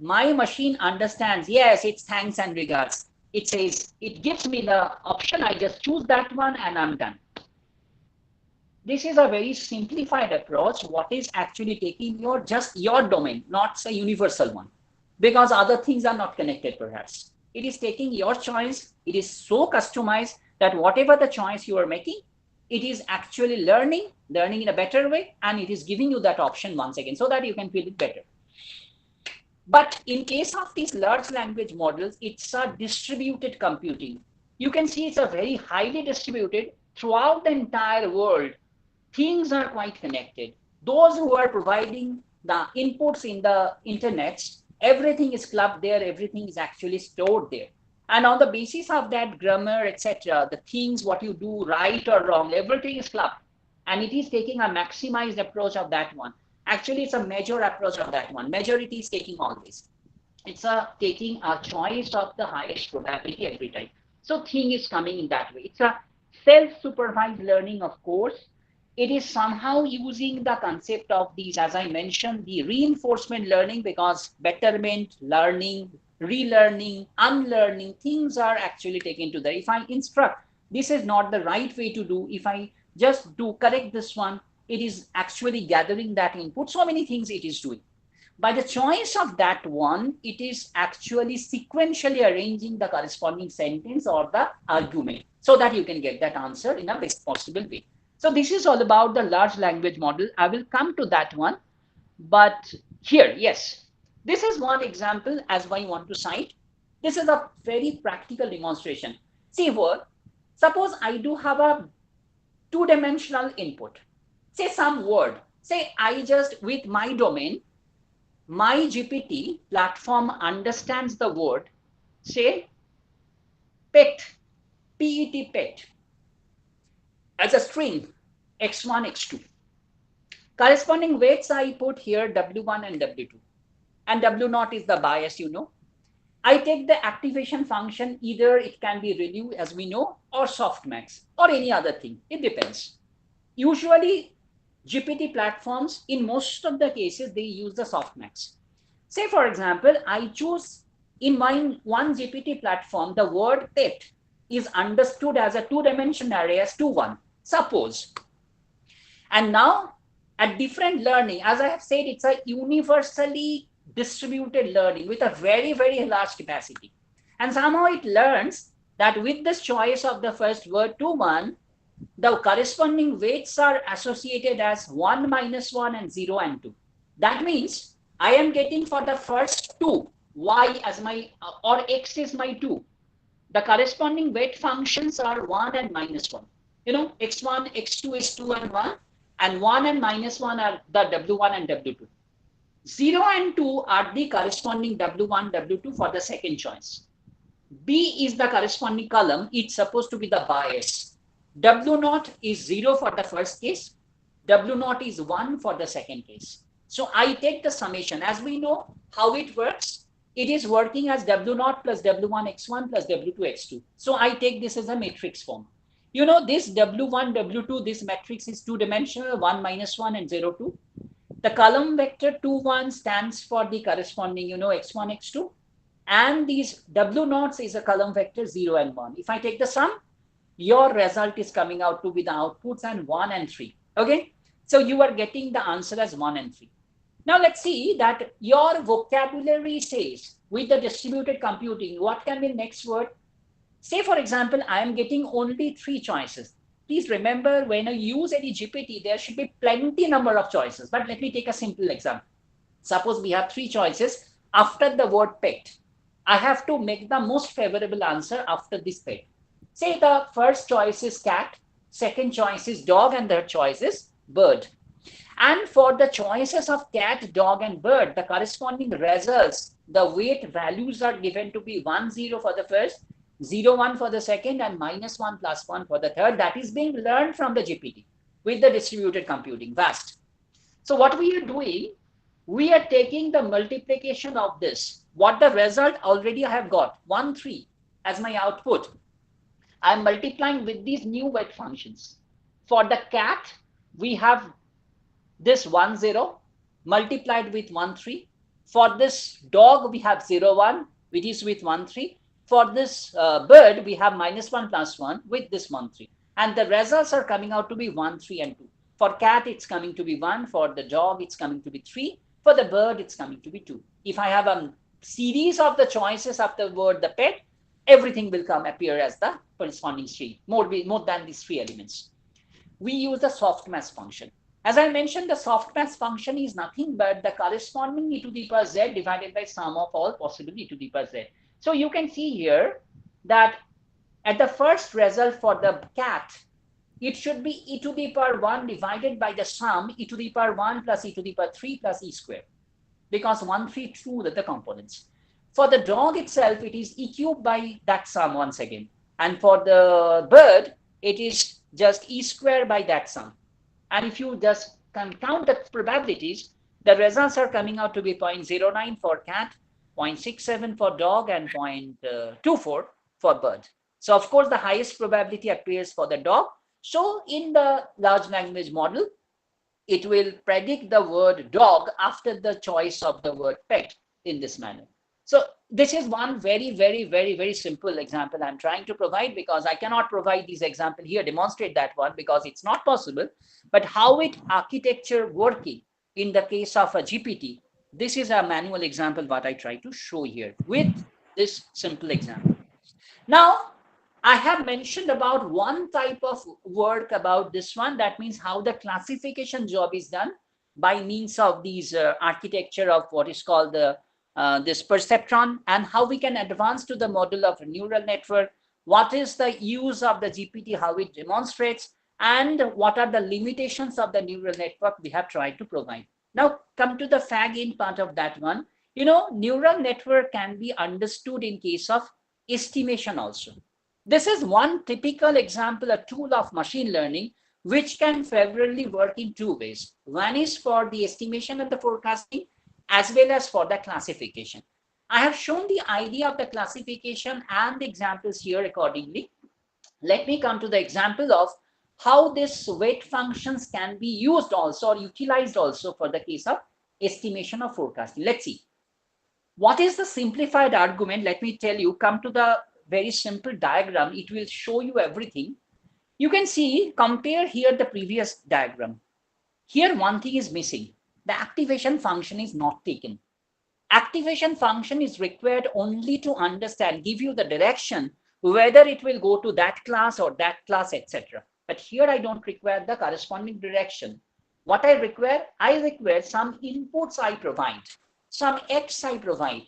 my machine understands, yes, it's thanks and regards. It says, it gives me the option, I just choose that one and I'm done. This is a very simplified approach, what is actually taking just your domain, not a universal one, because other things are not connected perhaps. It is taking your choice, it is so customized that whatever the choice you are making, it is actually learning in a better way, and it is giving you that option once again so that you can feel it better. But in case of these large language models, it's a distributed computing. You can see it's a very highly distributed throughout the entire world. Things are quite connected. Those who are providing the inputs in the internet, everything is clubbed there, everything is actually stored there. And on the basis of that grammar, etc., the things, what you do right or wrong, everything is clubbed. And it is taking a maximized approach of that one. Actually, it's a major approach of that one. Majority is taking always. It's taking a choice of the highest probability every time. So thing is coming in that way. It's a self-supervised learning, of course. It is somehow using the concept of these, as I mentioned, the reinforcement learning, because betterment, learning, relearning, unlearning, things are actually taken to the, if I instruct, this is not the right way to do, if I just do correct this one, it is actually gathering that input. So many things it is doing. By the choice of that one, it is actually sequentially arranging the corresponding sentence or the argument so that you can get that answer in a best possible way. So this is all about the large language model. I will come to that one. But here, yes, This is one example as I want to cite. This is a very practical demonstration. See here, suppose I do have a two-dimensional input. Say some word. Say I just, with my domain, my GPT platform understands the word, say pet, PET pet, as a string, x1, x2. Corresponding weights I put here, W1 and W2. And W0 is the bias, you know. I take the activation function, either it can be ReLU as we know, or softmax, or any other thing. It depends. Usually, GPT platforms, in most of the cases, they use the softmax. Say, for example, I choose in my one GPT platform, the word pet is understood as a two-dimensional array as 2, 1. Suppose. And now, at different learning, as I have said, it's a universally distributed learning with a very, very large capacity. And somehow it learns that with this choice of the first word 2, 1, the corresponding weights are associated as 1, -1 and 0 and 2. That means I am getting for the first 2, y as my, or x is my 2. The corresponding weight functions are 1 and -1. You know, x1, x2 is 2 and 1, and 1 and -1 are the W1 and W2. 0 and 2 are the corresponding W1, W2 for the second choice. B is the corresponding column. It's supposed to be the bias. W0 is 0 for the first case. W0 is 1 for the second case. So I take the summation. As we know how it works, it is working as W0 plus W1 x1 plus W2 x2. So I take this as a matrix form. You know, this W1, W2, this matrix is two-dimensional, 1, -1 and 0, 2. The column vector 2, 1 stands for the corresponding, you know, x1, x2. And these W0s is a column vector 0 and 1. If I take the sum, your result is coming out to be the outputs and 1 and 3. Okay, so you are getting the answer as 1 and 3. Now let's see that your vocabulary says with the distributed computing, what can be the next word? Say, for example, I am getting only 3 choices. Please remember, when I use any GPT, there should be plenty number of choices. But let me take a simple example. Suppose we have 3 choices after the word pet. I have to make the most favorable answer after this pet. Say the first choice is cat, second choice is dog, and third choice is bird. And for the choices of cat, dog, and bird, the corresponding results, the weight values are given to be 1, 0 for the first, 0, 1 for the second, and -1 plus 1 for the third. That is being learned from the GPT with the distributed computing, VAST. So what we are doing, we are taking the multiplication of this. What the result already I have got, 1, 3 as my output. I am multiplying with these new weight functions. For the cat, we have this 1, 0 multiplied with 1, 3. For this dog, we have 0, 1, which is with 1, 3. For this bird, we have -1 plus 1 with this 1, 3. And the results are coming out to be 1, 3, and 2. For cat, it's coming to be 1. For the dog, it's coming to be 3. For the bird, it's coming to be 2. If I have a series of the choices after the word the pet, everything will appear as the corresponding string, more than these 3 elements. We use the softmax function. As I mentioned, the softmax function is nothing but the corresponding e to the power z divided by sum of all possible e to the power z. So you can see here that at the first result for the cat, it should be e to the power 1 divided by the sum e to the power 1 plus e to the power 3 plus e square, because 1, 3, 2 are the components. For the dog itself, it is e cubed by that sum once again. And for the bird, it is just e square by that sum. And if you just can count the probabilities, the results are coming out to be 0.09 for cat, 0.67 for dog, and 0.24 for bird. So of course, the highest probability appears for the dog. So in the large language model, it will predict the word dog after the choice of the word pet in this manner. So this is one very, very, very, very simple example I'm trying to provide, because I cannot provide this example here, demonstrate that one, because it's not possible. But how it architecture working in the case of a GPT, this is a manual example what I try to show here with this simple example. Now, I have mentioned about one type of work about this one. That means how the classification job is done by means of these architecture of what is called the this perceptron, and how we can advance to the model of a neural network, what is the use of the GPT, how it demonstrates, and what are the limitations of the neural network we have tried to provide. Now come to the fag-in part of that one. You know, neural network can be understood in case of estimation also. This is one typical example, a tool of machine learning, which can favorably work in two ways. One is for the estimation and the forecasting, as well as for the classification. I have shown the idea of the classification and the examples here accordingly. Let me come to the example of how this weight functions can be used also or utilized also for the case of estimation or forecasting. Let's see. What is the simplified argument? Let me tell you, come to the very simple diagram. It will show you everything. You can see, compare here the previous diagram. Here one thing is missing. The activation function is not taken. Activation function is required only to understand, give you the direction, whether it will go to that class or that class, etc. But here I don't require the corresponding direction. What I require some inputs I provide, some X I provide.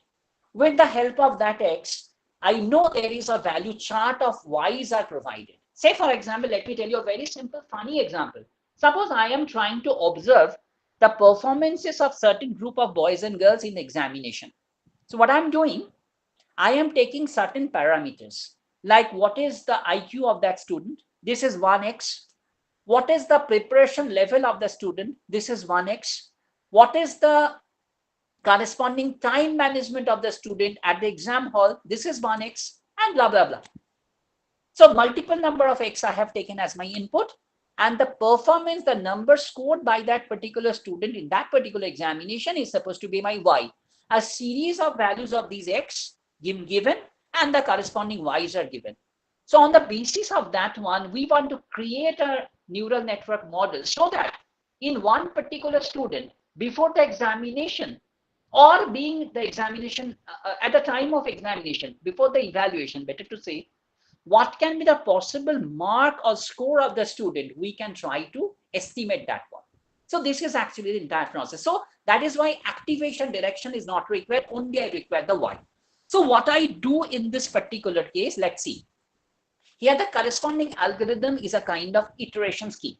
With the help of that X, I know there is a value chart of Y's are provided. Say, for example, let me tell you a very simple, funny example. Suppose I am trying to observe the performances of certain group of boys and girls in the examination. So what I'm doing, I am taking certain parameters, like what is the IQ of that student? This is 1x. What is the preparation level of the student? This is 1x. What is the corresponding time management of the student at the exam hall? This is 1x, and blah, blah, blah. So multiple number of X I have taken as my input, and the performance, the number scored by that particular student in that particular examination is supposed to be my Y. A series of values of these X given, and the corresponding Y's are given. So on the basis of that one, we want to create a neural network model so that in one particular student, before the examination, or being the examination, at the time of examination, before the evaluation, better to say, what can be the possible mark or score of the student, we can try to estimate that one. So this is actually the entire process. So that is why activation direction is not required, only I require the Y. So what I do in this particular case, let's see. Here the corresponding algorithm is a kind of iteration scheme.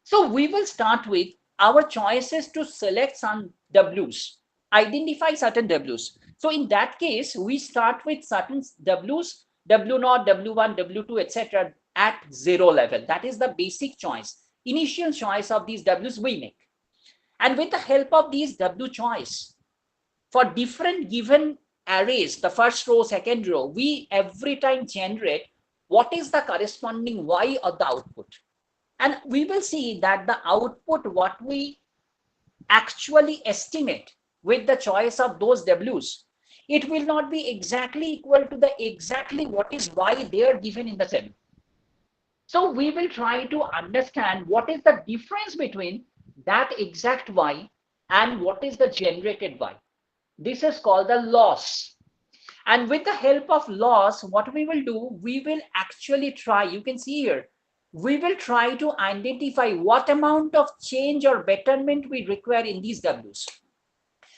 So we will start with our choices to select some W's, identify certain W's. So in that case, we start with certain W's, W0, W1, W2, etc. at 0 level. That is the basic choice. Initial choice of these W's we make. And with the help of these W choice, for different given arrays, the first row, second row, we every time generate what is the corresponding Y or the output. And we will see that the output, what we actually estimate with the choice of those W's, it will not be exactly equal to the exactly what is Y there given in the cell. So we will try to understand what is the difference between that exact Y and what is the generated Y. This is called the loss. And with the help of loss, what we will do, we will actually try, you can see here, we will try to identify what amount of change or betterment we require in these W's.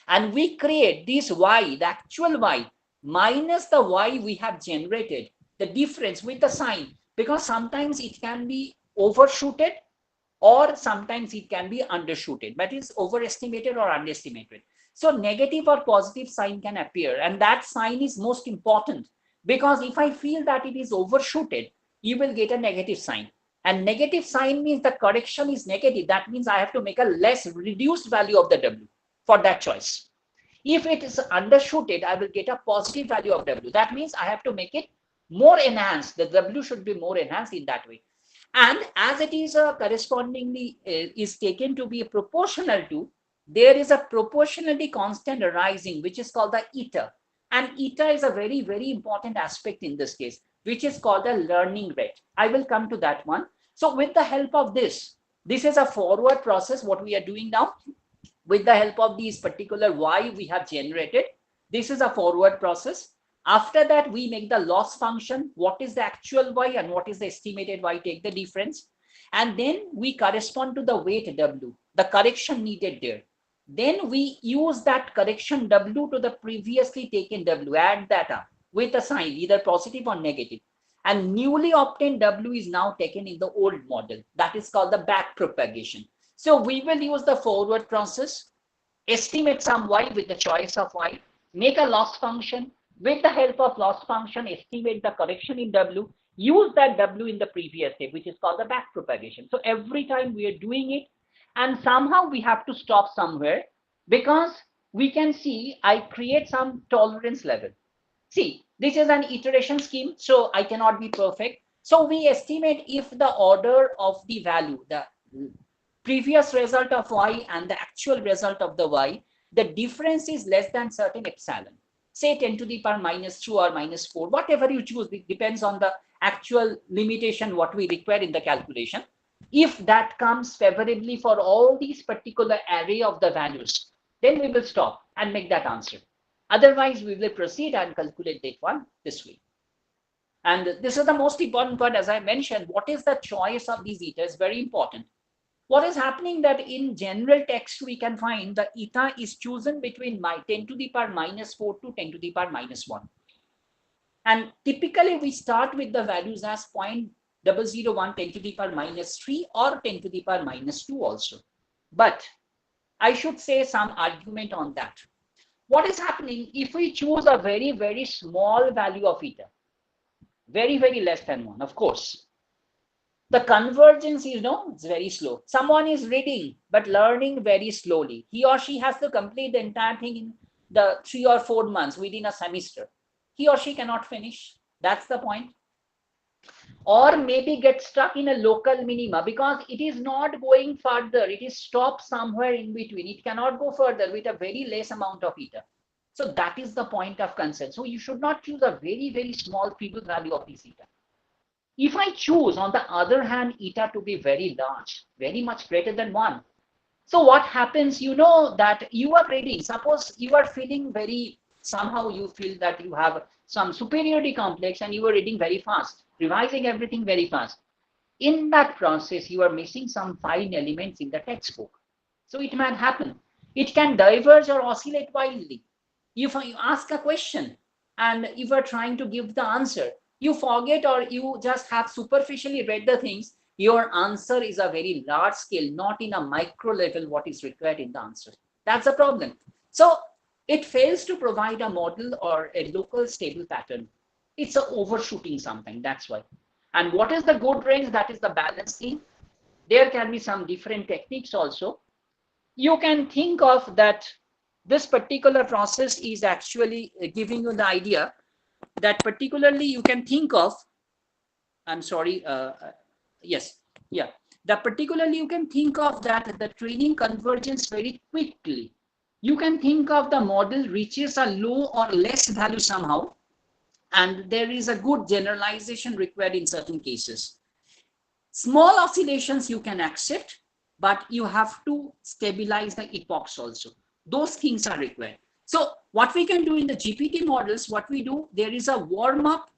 And we create this Y, the actual Y, minus the Y we have generated, the difference with the sign, because sometimes it can be overshooted or sometimes it can be undershooted, but it's overestimated or underestimated. So negative or positive sign can appear, and that sign is most important, because if I feel that it is overshooted, you will get a negative sign. And negative sign means the correction is negative. That means I have to make a less reduced value of the W for that choice. If it is undershooted, I will get a positive value of W. That means I have to make it more enhanced. The W should be more enhanced in that way. And as it is correspondingly is taken to be proportional to, there is a proportionality constant arising, which is called the eta. And eta is a very, very important aspect in this case, which is called the learning rate. I will come to that one. So with the help of this is a forward process, what we are doing now. With the help of these particular Y we have generated, this is a forward process. After that, we make the loss function. What is the actual Y and what is the estimated Y? Take the difference. And then we correspond to the weight W, the correction needed there. Then we use that correction W to the previously taken W, add that up with a sign, either positive or negative. And newly obtained W is now taken in the old model. That is called the back propagation. So we will use the forward process, estimate some Y with the choice of Y, make a loss function. With the help of loss function, estimate the correction in W, use that W in the previous step, which is called the back propagation. So every time we are doing it, and somehow we have to stop somewhere, because we can see I create some tolerance level. See, this is an iteration scheme, so I cannot be perfect. So we estimate if the order of the value, the previous result of Y and the actual result of the Y, the difference is less than certain epsilon. Say 10 to the power minus 2 or minus 4, whatever you choose, it depends on the actual limitation what we require in the calculation. If that comes favorably for all these particular array of the values, then we will stop and make that answer. Otherwise, we will proceed and calculate that one this way. And this is the most important part, as I mentioned. What is the choice of these eta is very important. What is happening that in general text, we can find the eta is chosen between 10 to the power minus 4 to 10 to the power minus 1. And typically, we start with the values as 0.001, 10 to the power minus 3 or 10 to the power minus 2 also. But I should say some argument on that. What is happening if we choose a very, very small value of eta, very, very less than 1, of course, the convergence is, it's very slow. Someone is reading but learning very slowly. He or she has to complete the entire thing in the 3 or 4 months within a semester. He or she cannot finish. That's the point. Or maybe get stuck in a local minima because it is not going further. It is stopped somewhere in between. It cannot go further with a very less amount of eta. So that is the point of concern. So you should not choose a very, very small feeble value of this eta. If I choose, on the other hand, eta to be very large, very much greater than 1. So what happens, that you are reading, suppose you are feeling very, somehow you feel that you have some superiority complex and you are reading very fast, revising everything very fast. In that process, you are missing some fine elements in the textbook. So it might happen. It can diverge or oscillate wildly. If you ask a question and you are trying to give the answer, you forget or you just have superficially read the things, your answer is a very large scale, not in a micro level what is required in the answer. That's a problem. So it fails to provide a model or a local stable pattern. It's a overshooting something, that's why. And what is the good range? That is the balancing. There can be some different techniques also. You can think of that this particular process is actually giving you the idea that particularly you can think of, that particularly you can think of that the training convergence very quickly. You can think of the model reaches a low or less value somehow, and there is a good generalization required in certain cases. Small oscillations you can accept, but you have to stabilize the epochs also. Those things are required. So what we can do in the GPT models, what we do, there is a warm up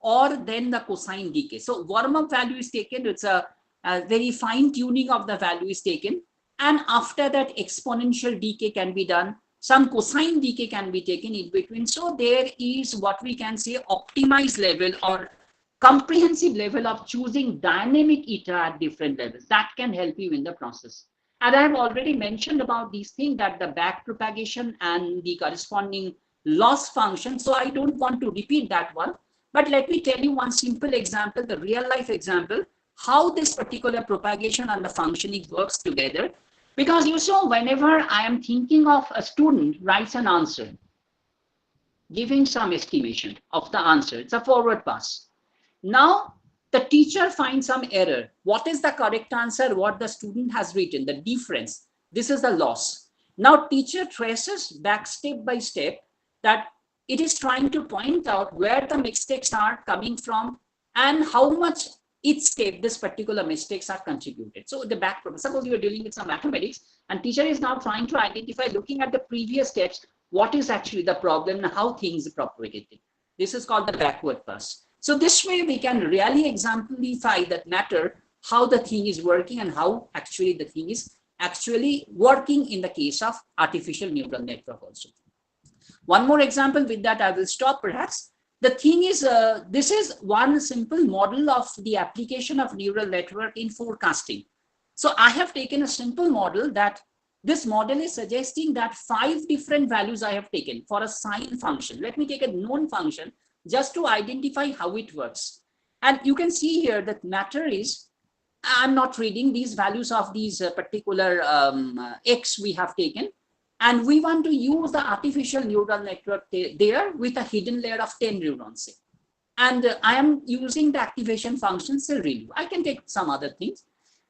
or then the cosine decay. So warm up value is taken, it's a very fine tuning of the value is taken. And after that exponential decay can be done. Some cosine decay can be taken in between. So there is what we can say optimized level or comprehensive level of choosing dynamic eta at different levels. That can help you in the process. And I have already mentioned about these things, that the back propagation and the corresponding loss function. So I don't want to repeat that one, but let me tell you one simple example, the real life example, how this particular propagation and the functioning works together. Because you saw, whenever I am thinking of a student writes an answer, giving some estimation of the answer, it's a forward pass. Now, the teacher finds some error. What is the correct answer? What the student has written, the difference. This is the loss. Now, teacher traces back step by step that it is trying to point out where the mistakes are coming from and how much each step this particular mistakes are contributed. So the back, suppose you are dealing with some mathematics and teacher is now trying to identify, looking at the previous steps, what is actually the problem and how things are propagated. This is called the backward pass. So this way we can really exemplify that matter, how the thing is working and how actually the thing is actually working in the case of artificial neural network also. One more example, with that I will stop perhaps. The thing is, this is one simple model of the application of neural network in forecasting. So I have taken a simple model that this model is suggesting that 5 different values I have taken for a sine function. Let me take a known function just to identify how it works. And you can see here that matter is, I'm not reading these values of these particular X we have taken. And we want to use the artificial neural network there with a hidden layer of 10 neurons. And I am using the activation function cell review. I can take some other things.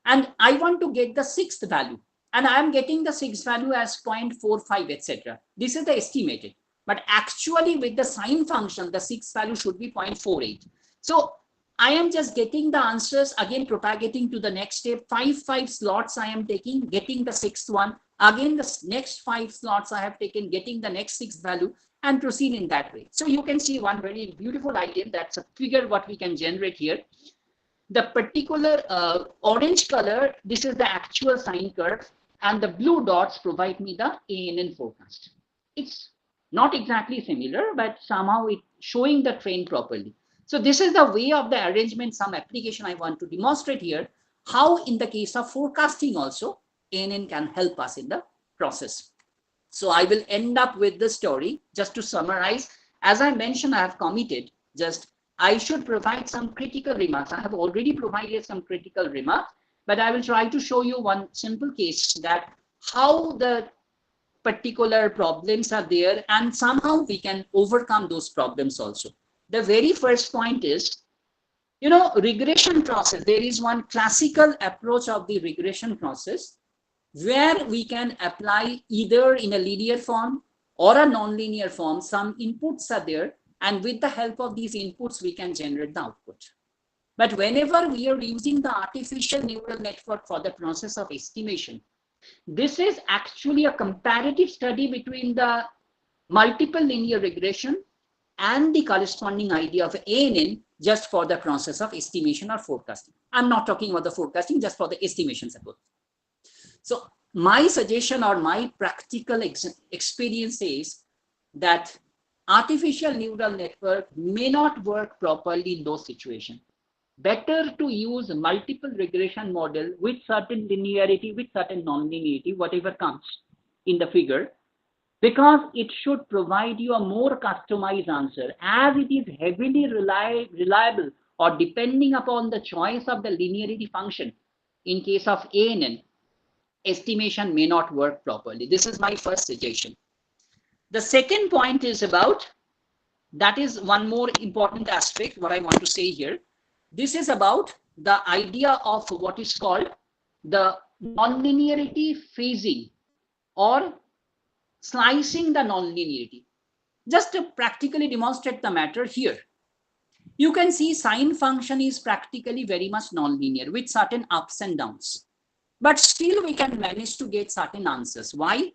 And I want to get the 6th value. And I am getting the 6th value as 0.45, etc. This is the estimated. But actually with the sine function, the 6th value should be 0.48. So I am just getting the answers, again propagating to the next step. 5 slots I am taking, getting the 6th one. Again, the next 5 slots I have taken, getting the next 6th value, and proceed in that way. So you can see one very beautiful item. That's a figure what we can generate here. The particular orange color, this is the actual sine curve, and the blue dots provide me the ANN forecast. It's not exactly similar, but somehow it's showing the trend properly. So this is the way of the arrangement, some application I want to demonstrate here, how in the case of forecasting also, ANN can help us in the process. So I will end up with the story. Just to summarize, as I mentioned, I have committed, just I should provide some critical remarks. I have already provided some critical remarks, but I will try to show you one simple case that how the particular problems are there and somehow we can overcome those problems also. The very first point is, regression process. There is one classical approach of the regression process where we can apply either in a linear form or a non-linear form. Some inputs are there, and with the help of these inputs, we can generate the output. But whenever we are using the artificial neural network for the process of estimation, this is actually a comparative study between the multiple linear regression and the corresponding idea of ANN just for the process of estimation or forecasting. I'm not talking about the forecasting, just for the estimation suppose. So my suggestion or my practical experience is that artificial neural network may not work properly in those situations. Better to use multiple regression model with certain linearity, with certain non-linearity, whatever comes in the figure, because it should provide you a more customized answer. As it is heavily reliable or depending upon the choice of the linearity function, in case of ANN, estimation may not work properly. This is my first suggestion. The second point is about, that is one more important aspect what I want to say here. This is about the idea of what is called the nonlinearity phasing or slicing the nonlinearity. Just to practically demonstrate the matter here, you can see sine function is practically very much nonlinear with certain ups and downs. But still we can manage to get certain answers. Why?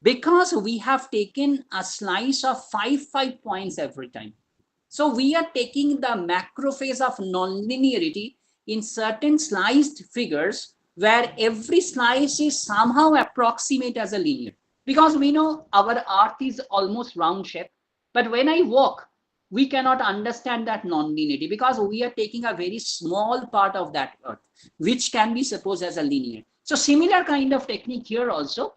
Because we have taken a slice of 5 points every time. So we are taking the macro phase of nonlinearity in certain sliced figures where every slice is somehow approximate as a linear. Because we know our earth is almost round shape, but when I walk, we cannot understand that nonlinearity because we are taking a very small part of that earth, which can be supposed as a linear. So similar kind of technique here also.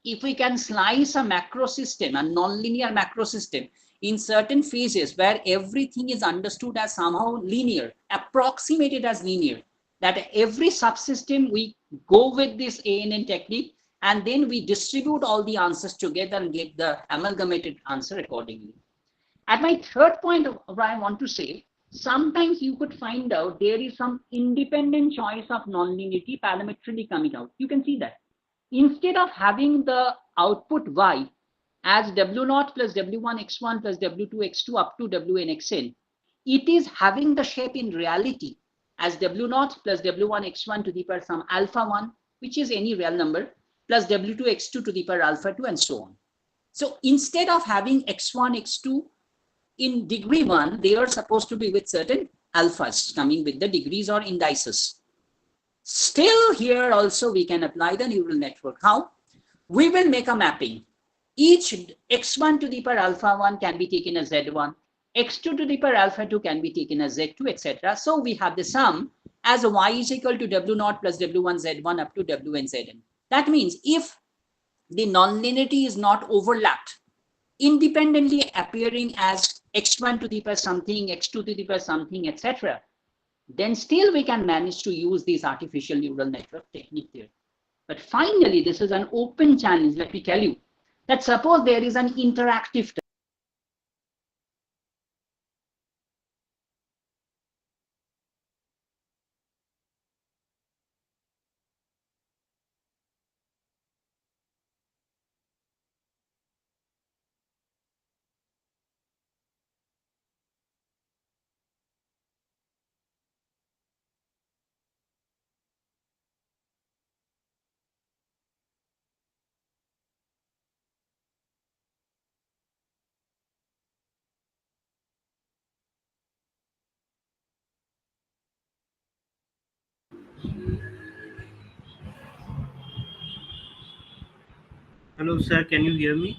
If we can slice a macro system, a nonlinear macro system, in certain phases where everything is understood as somehow linear, approximated as linear, that every subsystem we go with this ANN technique, and then we distribute all the answers together and get the amalgamated answer accordingly. At my third point, what I want to say, sometimes you could find out there is some independent choice of nonlinearity parametrically coming out. You can see that. Instead of having the output y as w0 plus w1 x1 plus w2 x2 up to wn xn, it is having the shape in reality as w0 plus w1 x1 to the power some alpha 1, which is any real number, plus w2 x2 to the power alpha 2 and so on. So instead of having x1 x2 in degree 1, they are supposed to be with certain alphas coming with the degrees or indices. Still here also we can apply the neural network. How? We will make a mapping. Each x1 to the power alpha 1 can be taken as z1, x2 to the power alpha 2 can be taken as z2, etc. So we have the sum as y is equal to w0 plus w1 z1 up to wn zn. That means if the nonlinearity is not overlapped, independently appearing as x1 to the power something, x2 to the power something, etc., then still we can manage to use this artificial neural network technique there. But finally, this is an open challenge. Let me tell you that suppose there is an interactive
Hello, sir. Can you hear me?